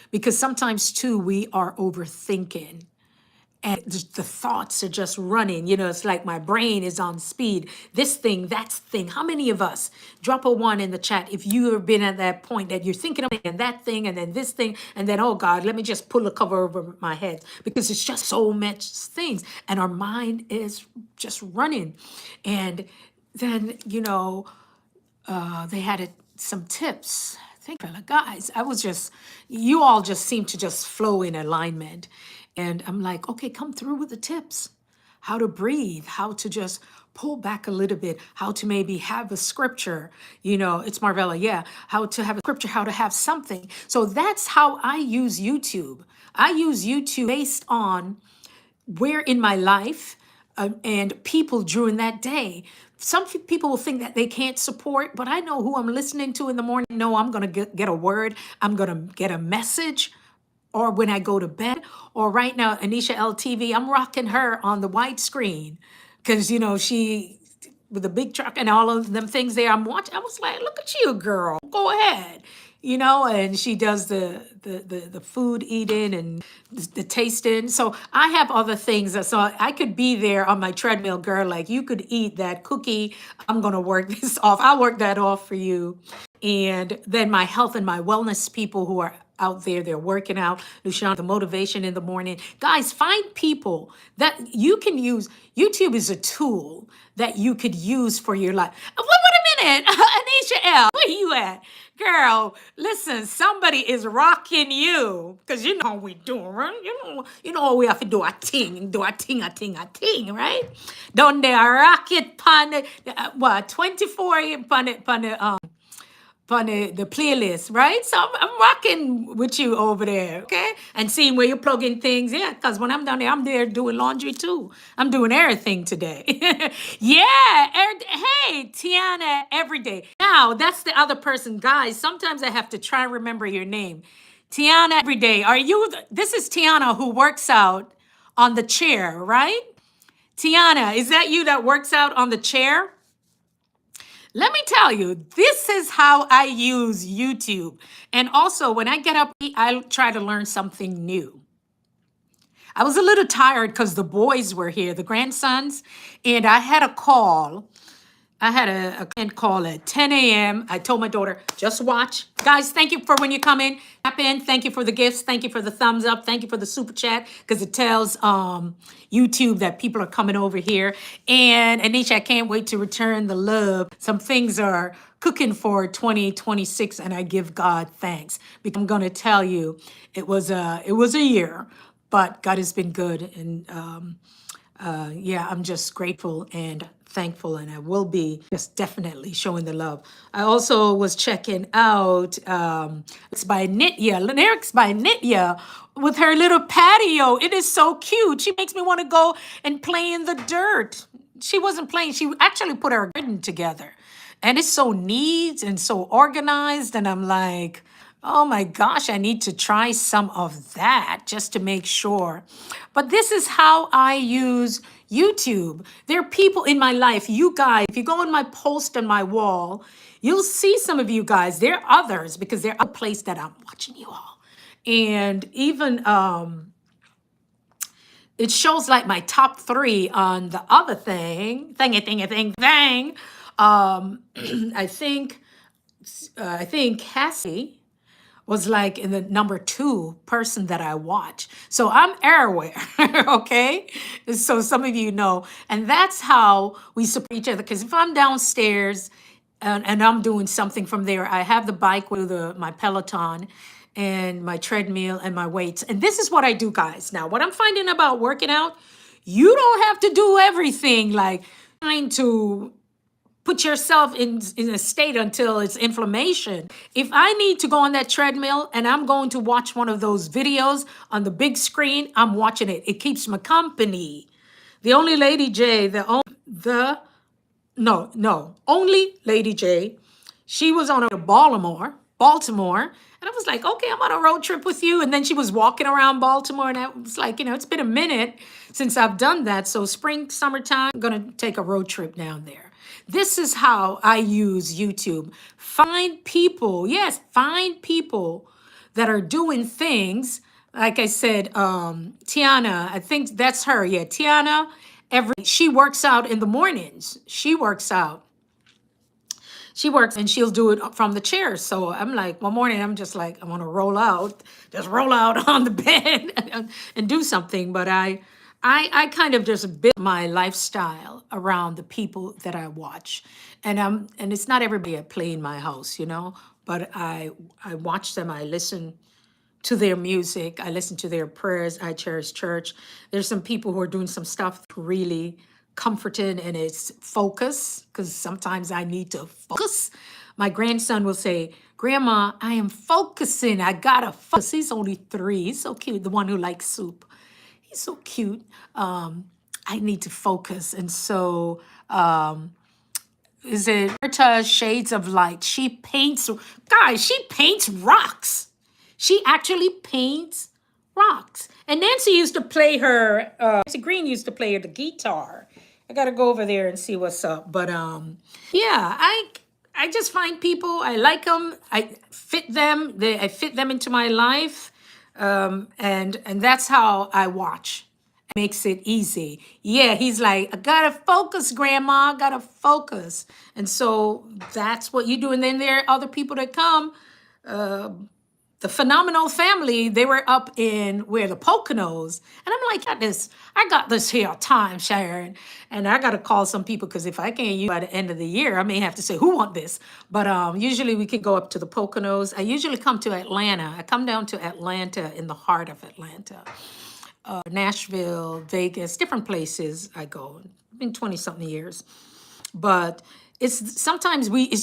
Because sometimes too, we are overthinking. And the thoughts are just running. It's like my brain is on speed. This thing, that thing. How many of us, drop a 1 in the chat if you have been at that point that you're thinking of and that thing and then this thing and then, oh God, let me just pull a cover over my head, because it's just so much things and our mind is just running. And then, they had some tips. Think, guys, you all just seem to just flow in alignment. And I'm like, okay, come through with the tips. How to breathe, how to just pull back a little bit, how to maybe have a scripture, it's Marvella, yeah, how to have a scripture, how to have something. So that's how I use YouTube. I use YouTube based on where in my life and people during that day. Some people will think that they can't support, but I know who I'm listening to in the morning. No, I'm going to get a word. I'm going to get a message, or when I go to bed, or right now, Anisha LTV, I'm rocking her on the white screen because, she, with the big truck and all of them things there, I'm watching. I was like, look at you, girl. Go ahead. And she does the food eating and the tasting. So I have other things. So I could be there on my treadmill, girl, like you could eat that cookie. I'm going to work this off. I'll work that off for you. And then my health and my wellness people who are out there, they're working out. Luciana, the motivation in the morning. Guys, find people that you can use. YouTube is a tool that you could use for your life. Wait a minute, Anisha L, where you at? Girl, listen, somebody is rocking you. Because you know how we do, right? You know we have to do a thing, right? Don't they rock it on the, 24 on the playlist, right? So I'm rocking with you over there, okay? And seeing where you're plugging things in, because when I'm down there, I'm there doing laundry too. I'm doing everything today. Yeah, hey, Tiana, every day. Now, that's the other person. Guys, sometimes I have to try and remember your name. Tiana, every day. This is Tiana who works out on the chair, right? Tiana, is that you that works out on the chair? Let me tell you, this is how I use YouTube. And also, when I get up, I try to learn something new. I was a little tired because the boys were here, the grandsons, and I had a call. I had a client call at 10 a.m. I told my daughter, just watch. Guys, thank you for when you come in. Tap in. Thank you for the gifts. Thank you for the thumbs up. Thank you for the super chat, because it tells YouTube that people are coming over here. And Anisha, I can't wait to return the love. Some things are cooking for 2026, and I give God thanks. Because I'm going to tell you, it was a year, but God has been good. And yeah, I'm just grateful and thankful, and I will be just definitely showing the love. I also was checking out it's by Nitya, lyrics by Nitya with her little patio. It is so cute. She makes me want to go and play in the dirt. She wasn't playing, she actually put her garden together. And it's so neat and so organized. And I'm like, oh my gosh, I need to try some of that just to make sure. But this is how I use YouTube. There are people in my life, you guys, if you go on my post on my wall, you'll see some of you guys. There are others because they're a place that I'm watching you all. And even it shows like my top 3 on the other thing. I think Cassie was like in the number 2 person that I watch. So I'm everywhere, okay? So some of you know, and that's how we support each other. Because if I'm downstairs and I'm doing something from there, I have the bike with my Peloton and my treadmill and my weights. And this is what I do, guys. Now, what I'm finding about working out, you don't have to do everything like trying to put yourself in a state until it's inflammation. If I need to go on that treadmill and I'm going to watch one of those videos on the big screen, I'm watching it. It keeps me company. The only Lady J, only Lady J, she was on a Baltimore, and I was like, okay, I'm on a road trip with you. And then she was walking around Baltimore, and I was like, it's been a minute since I've done that. So spring, summertime, I'm gonna take a road trip down there. This is how I use YouTube. Find people, yes, find people that are doing things. Like I said, Tiana, I think that's her. Yeah, Tiana, she works out in the mornings. She works and she'll do it from the chair. So I'm like, one morning, I'm just like, I want to just roll out on the bed and do something. But I kind of just built my lifestyle around the people that I watch. And it's not everybody I play in my house, but I watch them, I listen to their music, I listen to their prayers, I cherish church. There's some people who are doing some stuff really comforting, and it's focus, because sometimes I need to focus. My grandson will say, Grandma, I am focusing. I gotta focus. He's only 3. He's so cute. The one who likes soup. He's so cute. I need to focus. And so, is it Marta Shades of Light? She paints rocks. She actually paints rocks. And Nancy used to play Nancy Green used to play her the guitar. I gotta go over there and see what's up. But yeah, I just find people, I like them, I fit them, I fit them into my life. And that's how I watch. It makes it easy. Yeah, he's like, I gotta focus, Grandma, I gotta focus. And so that's what you do. And then there are other people that come. The Phenomenal family, they were up in the Poconos. And I'm like, I got this here time, Sharon. And I got to call some people, because if I can't use it by the end of the year, I may have to say, who want this? But usually we can go up to the Poconos. I usually come to Atlanta. I come down to Atlanta, in the heart of Atlanta. Nashville, Vegas, different places I go. It's been 20-something years. But it's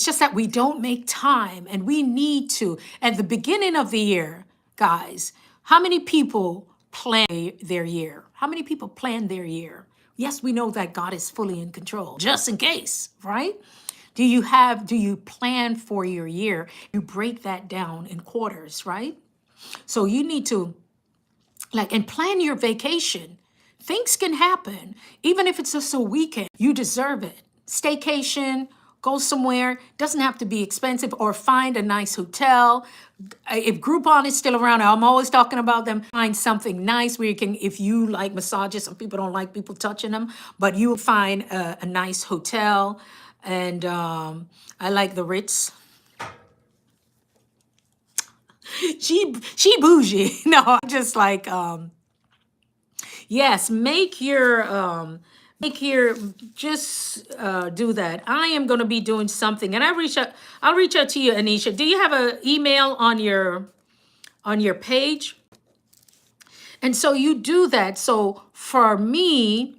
just that we don't make time, and we need to. At the beginning of the year, guys, how many people plan their year? How many people plan their year? Yes, we know that God is fully in control, just in case, right? Do you plan for your year? You break that down in quarters, right? So you need to and plan your vacation. Things can happen, even if it's just a weekend. You deserve it. Staycation, go somewhere. Doesn't have to be expensive, or find a nice hotel. If Groupon is still around, I'm always talking about them. Find something nice where you can, if you like massages, some people don't like people touching them, but you will find a nice hotel. And I like the Ritz. She bougie. No, I'm just like, yes, just do that. I am going to be doing something, and I'll reach out to you, Anisha. Do you have an email on your page? And so you do that. So for me,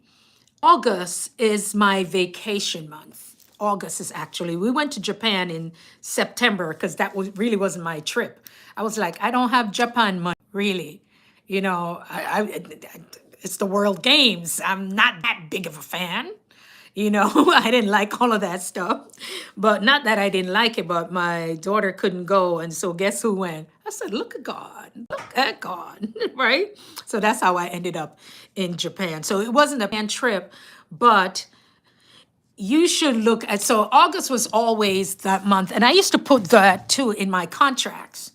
August is my vacation month. August is actually, we went to Japan in September because that was really wasn't my trip. I was like, I don't have Japan money, really. You know, it's the World Games. I'm not that big of a fan. You know, I didn't like all of that stuff. But not that I didn't like it, but my daughter couldn't go. And so guess who went? I said, look at God. Look at God. Right? So that's how I ended up in Japan. So it wasn't a planned trip, but you should look at, so August was always that month. And I used to put that too in my contracts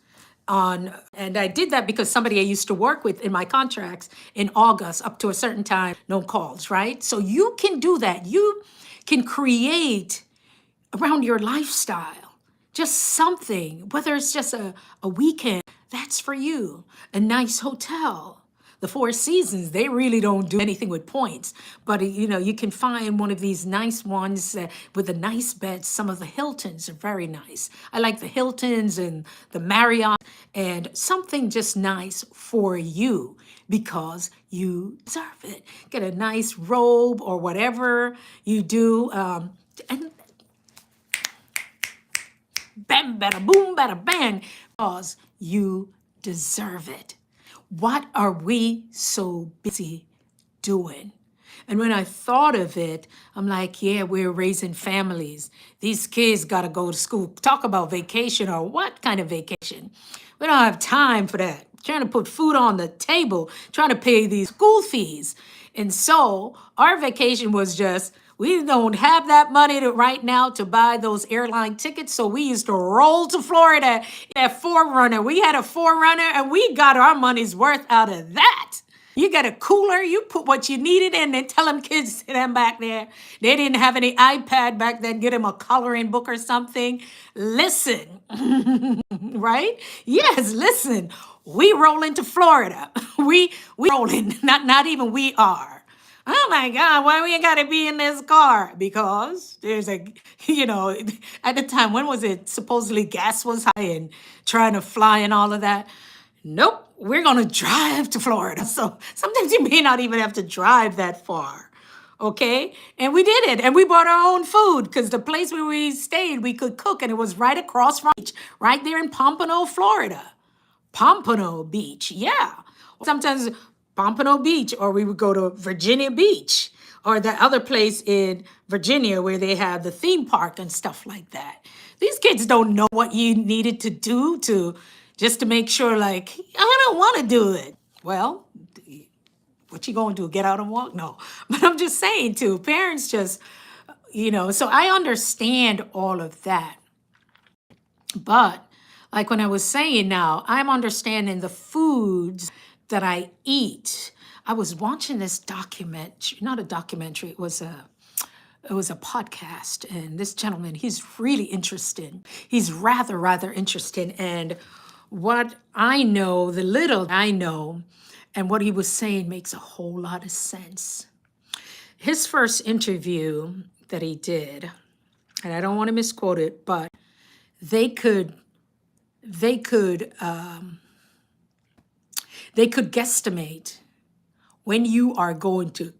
on, and I did that because somebody I used to work with in my contracts in August up to a certain time, no calls, right? So you can do that. You can create around your lifestyle, just something, whether it's just a weekend, that's for you. A nice hotel. The Four Seasons, they really don't do anything with points, but you know, you can find one of these nice ones with a nice bed. Some of the Hiltons are very nice. I like the Hiltons and the Marriott, and something just nice for you because you deserve it. Get a nice robe or whatever you do, and bam, bada, boom, bada, bang, because you deserve it. What are we so busy doing? And when I thought of it, I'm like, yeah, we're raising families. These kids got to go to school. Talk about vacation, or what kind of vacation? We don't have time for that. Trying to put food on the table, trying to pay these school fees. And so our vacation was just, we don't have that money right now to buy those airline tickets. So we used to roll to Florida in a Forerunner. We had a Forerunner and we got our money's worth out of that. You get a cooler, you put what you needed in, and tell them kids sit them back there. They didn't have any iPad back then. Get them a coloring book or something. Listen, right? Yes, listen. We roll into Florida. We rolling. Not even we are. Oh my God, why we gotta be in this car? Because there's a, you know, at the time, when was it? Supposedly gas was high and trying to fly and all of that. Nope, we're gonna drive to Florida. So sometimes you may not even have to drive that far. Okay? And we did it. And we bought our own food because the place where we stayed, we could cook, and it was right across from beach, right there in Pompano, Florida. Pompano Beach, yeah. Sometimes Pompano Beach, or we would go to Virginia Beach, or the other place in Virginia where they have the theme park and stuff like that. These kids don't know what you needed to do to just to make sure, like, I don't want to do it. Well, what you gonna do? Get out and walk? No. But I'm just saying too, parents just, you know, so I understand all of that. But like when I was saying now, I'm understanding the foods that I eat. I was watching this documentary, not a documentary, it was a podcast, and this gentleman, he's really interesting. He's rather interesting. And what I know, the little I know, and what he was saying makes a whole lot of sense. His first interview that he did, and I don't want to misquote it, but they could they could they could guesstimate when you are going to,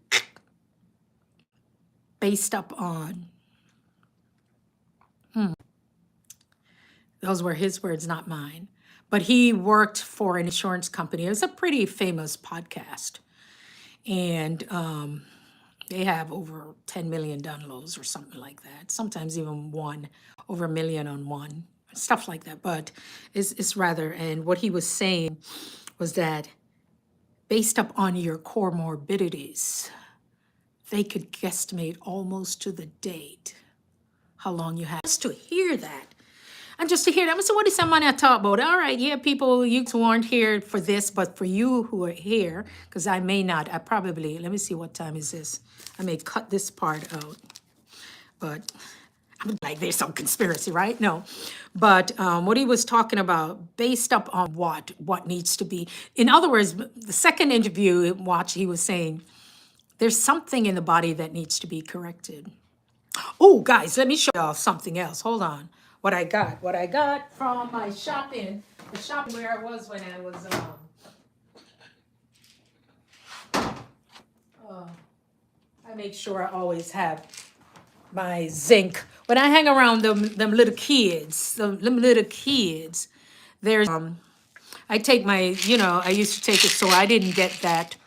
based up on, those were his words, not mine, but he worked for an insurance company. It was a pretty famous podcast, and they have over 10 million downloads or something like that. Sometimes even over a million on one, stuff like that. But it's rather, and what he was saying was that based upon your comorbidities, they could guesstimate almost to the date how long you have. Just to hear that. And just to hear that, so what is somebody I talk about? All right, yeah, people, you who aren't here for this, but for you who are here, because I may not, I probably, let me see, what time is this? I may cut this part out, but I'm like, there's some conspiracy, right? No. But what he was talking about, based up on what needs to be. In other words, the second interview watch, he was saying, there's something in the body that needs to be corrected. Oh, guys, let me show y'all something else. Hold on. What I got from my shopping, the shopping where I was when I was, I make sure I always have my zinc. When I hang around them little kids, them little kids, there's I take my, I used to take it, so I didn't get that.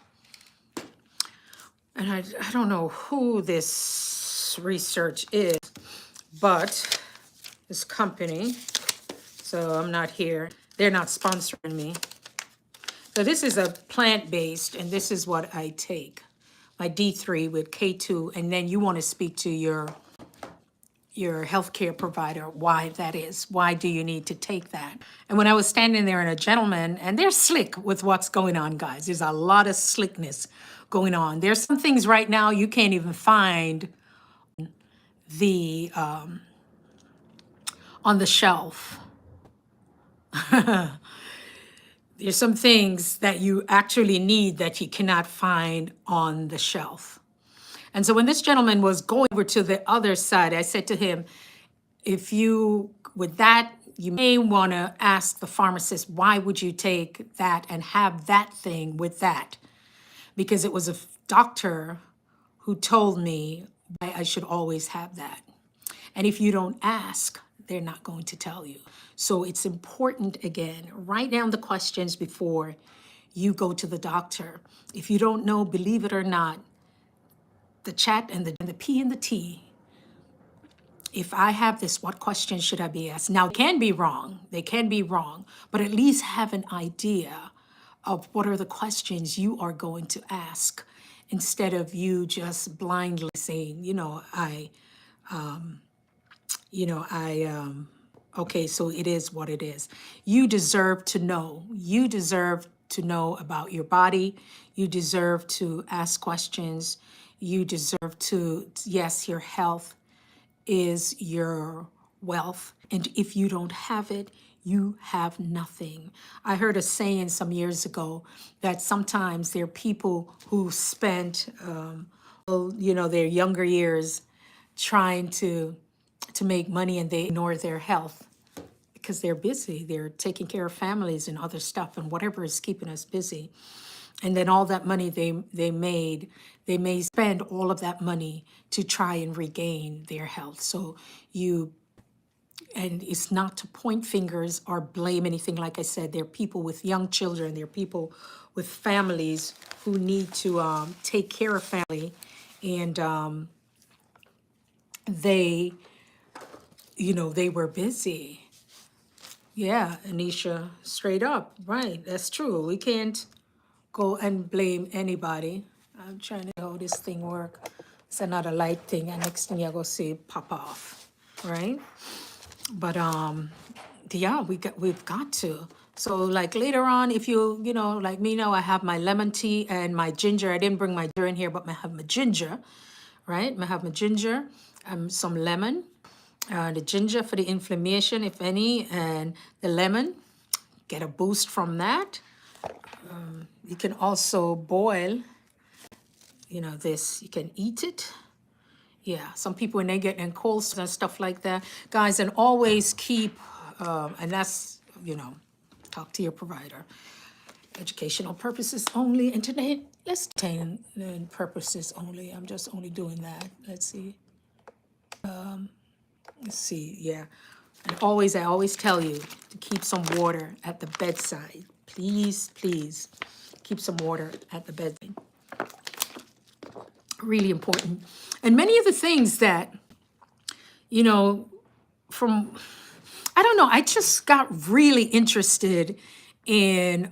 And I don't know who this research is, but this company, so I'm not here. They're not sponsoring me. So this is a plant-based, and this is what I take. My D3 with K2, and then you want to speak to your healthcare provider, why that is. Why do you need to take that? And when I was standing there and a gentleman, and they're slick with what's going on, guys. There's a lot of slickness going on. There's some things right now you can't even find the on the shelf. There's some things that you actually need that you cannot find on the shelf. And so when this gentleman was going over to the other side, I said to him, if you, with that, you may want to ask the pharmacist, why would you take that and have that thing with that? Because it was a doctor who told me why I should always have that. And if you don't ask, they're not going to tell you. So it's important, again, write down the questions before you go to the doctor. If you don't know, believe it or not, the chat and the P and the T, if I have this, what questions should I be asked? Now, they can be wrong, but at least have an idea of what are the questions you are going to ask instead of you just blindly saying, okay, so it is what it is. You deserve to know. You deserve to know about your body. You deserve to ask questions. You deserve to, yes, your health is your wealth. And if you don't have it, you have nothing. I heard a saying some years ago that sometimes there are people who spent, their younger years trying to make money, and they ignore their health because they're busy. They're taking care of families and other stuff and whatever is keeping us busy. And then all that money they made, they may spend all of that money to try and regain their health. So and it's not to point fingers or blame anything. Like I said, there are people with young children, there are people with families who need to take care of family, and they were busy. Yeah, Anisha, straight up, right, that's true. We can't go and blame anybody. I'm trying to know how this thing work. It's another light thing, and next thing you're gonna see pop off, right? But yeah, we've got to. So like later on, if you like me now, I have my lemon tea and my ginger. I didn't bring my ginger in here, but I have my ginger, right? I have my ginger, some lemon, the ginger for the inflammation, if any, and the lemon. Get a boost from that. You can also boil, this. You can eat it. Yeah, some people when they get in colds and stuff like that, guys, and always keep, and that's, talk to your provider. Educational purposes only, entertainment purposes only. I'm just only doing that. Let's see. Yeah. And I always tell you to keep some water at the bedside. Please, please, keep some water at the bedside. Really important. And many of the things that, I don't know, I just got really interested in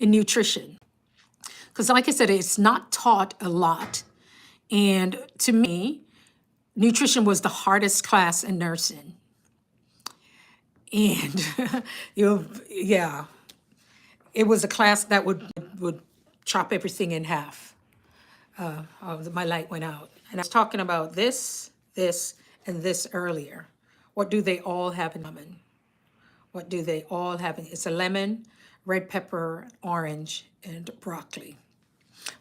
nutrition. Because like I said, it's not taught a lot. And to me, nutrition was the hardest class in nursing. And, it was a class that would chop everything in half. My light went out. And I was talking about this, and this earlier. What do they all have in common? What do they all have? It's a lemon, red pepper, orange, and broccoli.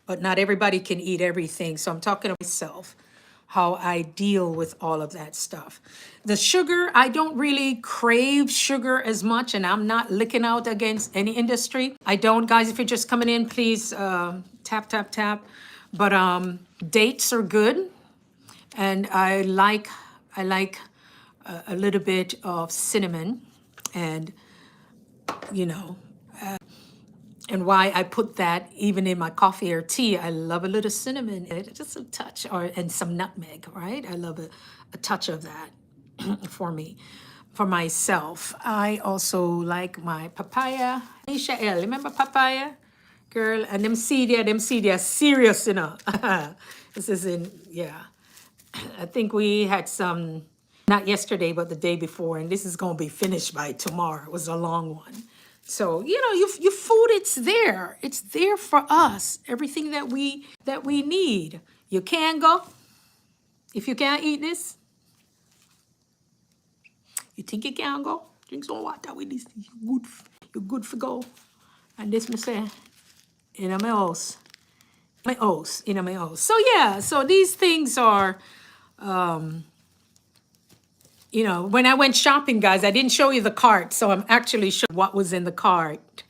But not everybody can eat everything. So I'm talking to myself, how I deal with all of that stuff. The sugar, I don't really crave sugar as much, and I'm not looking out against any industry. I don't, guys, if you're just coming in, please tap, tap, tap. But dates are good, and I like a little bit of cinnamon, and you know, and why I put that even in my coffee or tea. I love a little cinnamon in it, just a touch, or and some nutmeg, right? I love a touch of that for me, for myself. I also like my papaya. Aisha L, remember papaya? Girl, and them seed, are serious, you know. This is in, yeah. I think we had some, not yesterday, but the day before, and this is gonna be finished by tomorrow. It was a long one. So, your food, it's there. It's there for us. Everything that we need. You can go. If you can't eat this, you think you can go? Drink some water with this. You're good for go. And this me say, in my house. My house, my house. So yeah, so these things are, when I went shopping, guys, I didn't show you the cart, so I'm actually showing what was in the cart,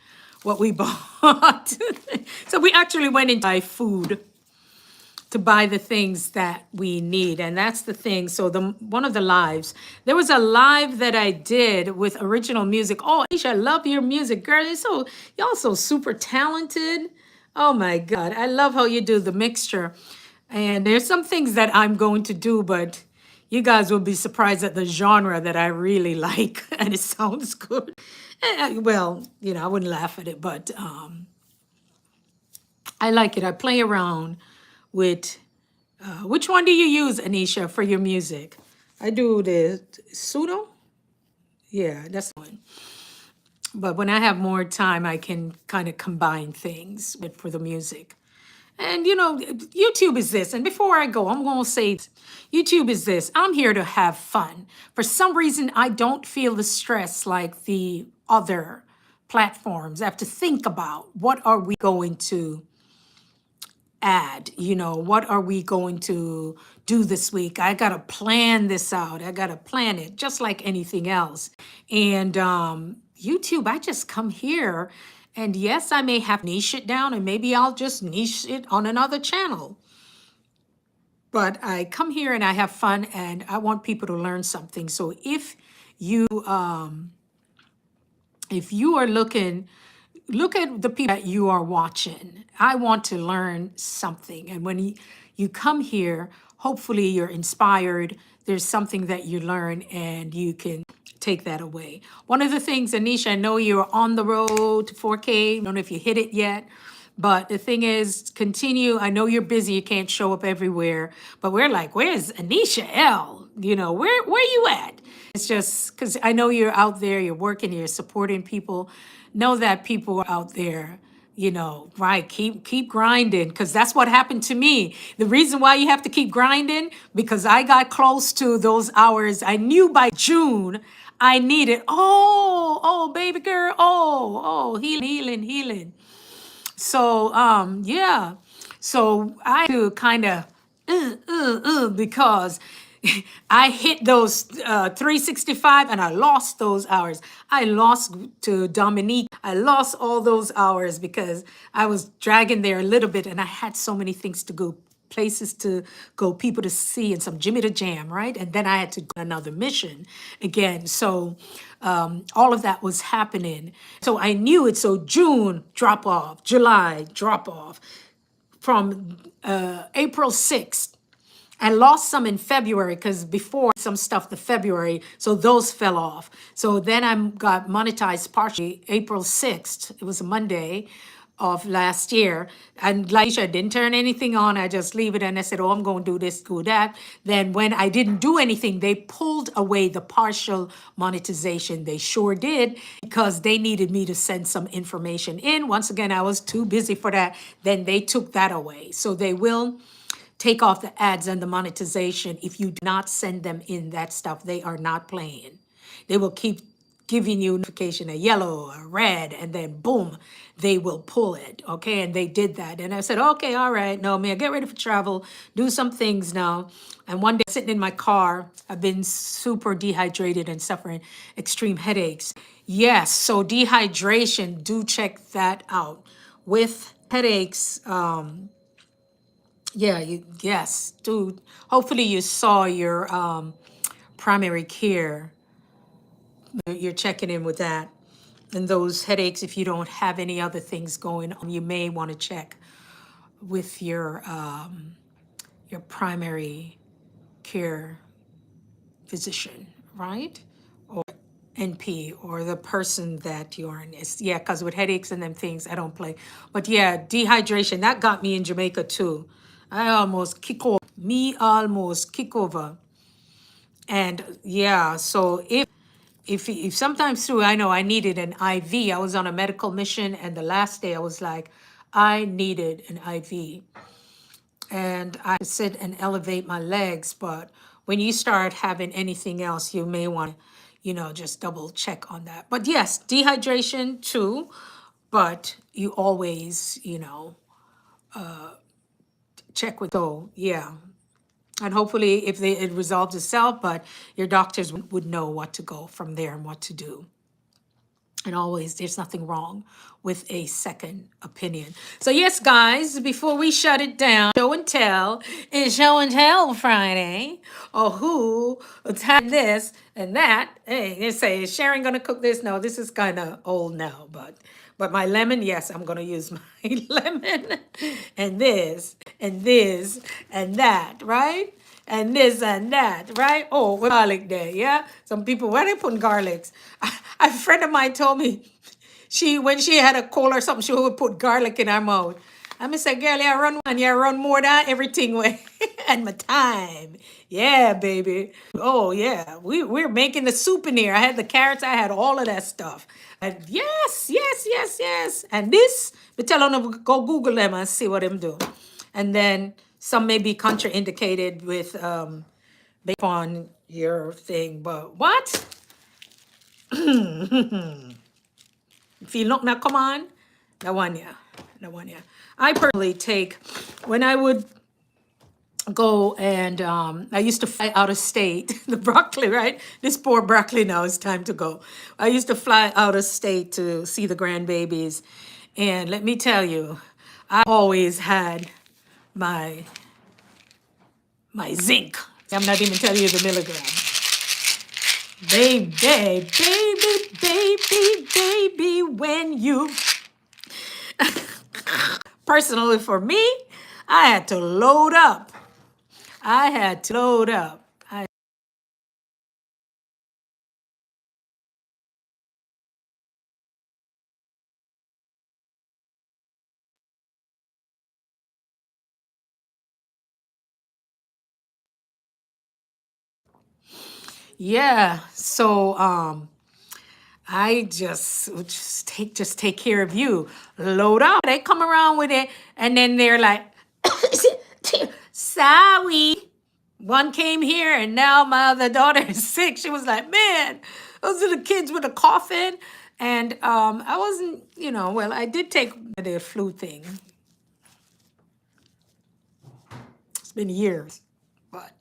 what we bought. So we actually went into buy food to buy the things that we need, and that's the thing. So one of the lives, there was a live that I did with original music. Oh, Aisha, I love your music, girl. Y'all so super talented. Oh my God, I love how you do the mixture. And there's some things that I'm going to do, but you guys will be surprised at the genre that I really like, and it sounds good. Well, I wouldn't laugh at it, but I like it. I play around with, which one do you use, Anisha, for your music? I do the pseudo. Yeah, that's one. But when I have more time, I can kind of combine things for the music. And YouTube is this. And before I go, I'm going to say YouTube is this. I'm here to have fun. For some reason, I don't feel the stress like the other platforms. I have to think about what are we going to add, what are we going to do this week? I got to plan this out. I got to plan it just like anything else. And YouTube, I just come here, and yes, I may have niche it down, and maybe I'll just niche it on another channel. But I come here and I have fun, and I want people to learn something. So if you are looking, look at the people that you are watching. I want to learn something. And when you come here, hopefully you're inspired. There's something that you learn, and you can take that away. One of the things, Anisha, I know you're on the road to 4K. I don't know if you hit it yet. But the thing is, continue. I know you're busy. You can't show up everywhere. But we're like, where's Anisha L? Where you at? It's just because I know you're out there, you're working, you're supporting people. Know that people are out there, right? Keep grinding, because that's what happened to me. The reason why you have to keep grinding, because I got close to those hours. I knew by June I needed, oh, baby girl, oh, healing. So yeah. So I do kind of because I hit those 365, and I lost those hours. I lost to Dominique. I lost all those hours because I was dragging there a little bit, and I had so many things to go, places to go, people to see, and some Jimmy the Jam, right? And then I had to go on another mission again. So all of that was happening. So I knew it. So June, drop off, July, drop off. From April 6th, I lost some in February, because before some stuff the February, so those fell off. So then I got monetized partially April 6th. It was a Monday of last year. And like I didn't turn anything on. I just leave it. And I said, oh, I'm going to do this, do that. Then when I didn't do anything, they pulled away the partial monetization. They sure did, because they needed me to send some information in. Once again, I was too busy for that. Then they took that away. So they will take off the ads and the monetization if you do not send them in that stuff. They are not playing. They will keep giving you notification, a yellow, a red, and then boom, they will pull it. Okay, and they did that. And I said, okay, all right, no, man, get ready for travel, do some things now. And one day, sitting in my car, I've been super dehydrated and suffering extreme headaches. Yes, so dehydration, do check that out. With headaches, Yeah, yes, dude. Hopefully you saw your primary care. You're checking in with that. And those headaches, if you don't have any other things going on, you may want to check with your primary care physician, right? NP or the person that you're in is. Yeah, because with headaches and them things, I don't play. But yeah, dehydration, that got me in Jamaica too. I almost kick over. Me almost kick over. And yeah, so if sometimes too, I know I needed an IV. I was on a medical mission, and the last day I was like, I needed an IV. And I sit and elevate my legs. But when you start having anything else, you may want to, just double check on that. But yes, dehydration too. But you always, check with, so yeah. And hopefully if it resolves itself, but your doctors would know what to go from there and what to do. And always, there's nothing wrong with a second opinion. So yes, guys, before we shut it down, show and tell is show and tell Friday. Or who had this and that. Hey, they say, is Sharon gonna cook this? No, this is kind of old now, but my lemon, yes, I'm gonna use my lemon. And this and that, right? And this and that, right? Oh, with garlic there, yeah? Some people, where they putting garlics? A friend of mine told me when she had a cold or something, she would put garlic in her mouth. I'm gonna say, girl, yeah, run one, yeah, run more than everything way. And my time. Yeah, baby. Oh yeah. We're making the soup in here. I had the carrots, I had all of that stuff. And yes, yes, yes, yes. And this, we tell them to go Google them and see what I'm doing. And then some may be contraindicated with based on your thing, but what? If you look now, come on. That one, yeah. That one, yeah. I personally take, when I would go and I used to fly out of state, the broccoli, right? This poor broccoli now, it's time to go. I used to fly out of state to see the grandbabies. And let me tell you, I always had my zinc. I'm not even telling you the milligram. Baby, baby, baby, baby, when you personally for me, I had to load up. I had to load up. Yeah. So I just take care of you. Load up. They come around with it and then they're like, sorry. One came here and now my other daughter is sick. She was like, man, those are the kids with a coffin. And I wasn't, well, I did take the flu thing. It's been years, but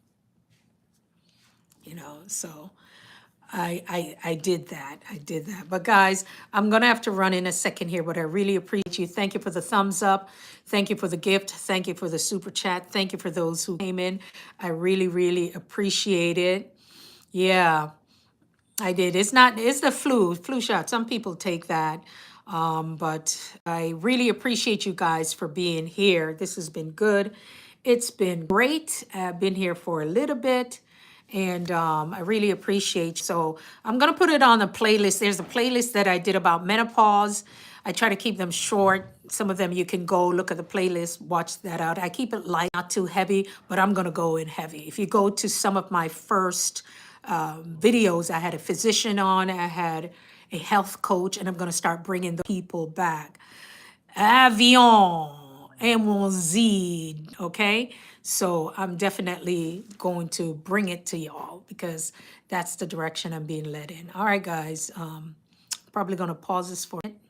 so I did that. I did that. But guys, I'm gonna have to run in a second here, but I really appreciate you. Thank you for the thumbs up. Thank you for the gift. Thank you for the super chat. Thank you for those who came in. I really, really appreciate it. Yeah, I did. It's the flu shot. Some people take that. But I really appreciate you guys for being here. This has been good. It's been great. I've been here for a little bit and I really appreciate. So I'm gonna put it on a playlist. There's a playlist that I did about menopause. I try to keep them short. Some of them you can go look at the playlist, watch that out. I keep it light, not too heavy, but I'm gonna go in heavy. If you go to some of my first videos, I had a physician on, I had a health coach, and I'm gonna start bringing the people back. Avion, M1Z, okay? So I'm definitely going to bring it to y'all because that's the direction I'm being led in. All right, guys, probably gonna pause this for a minute.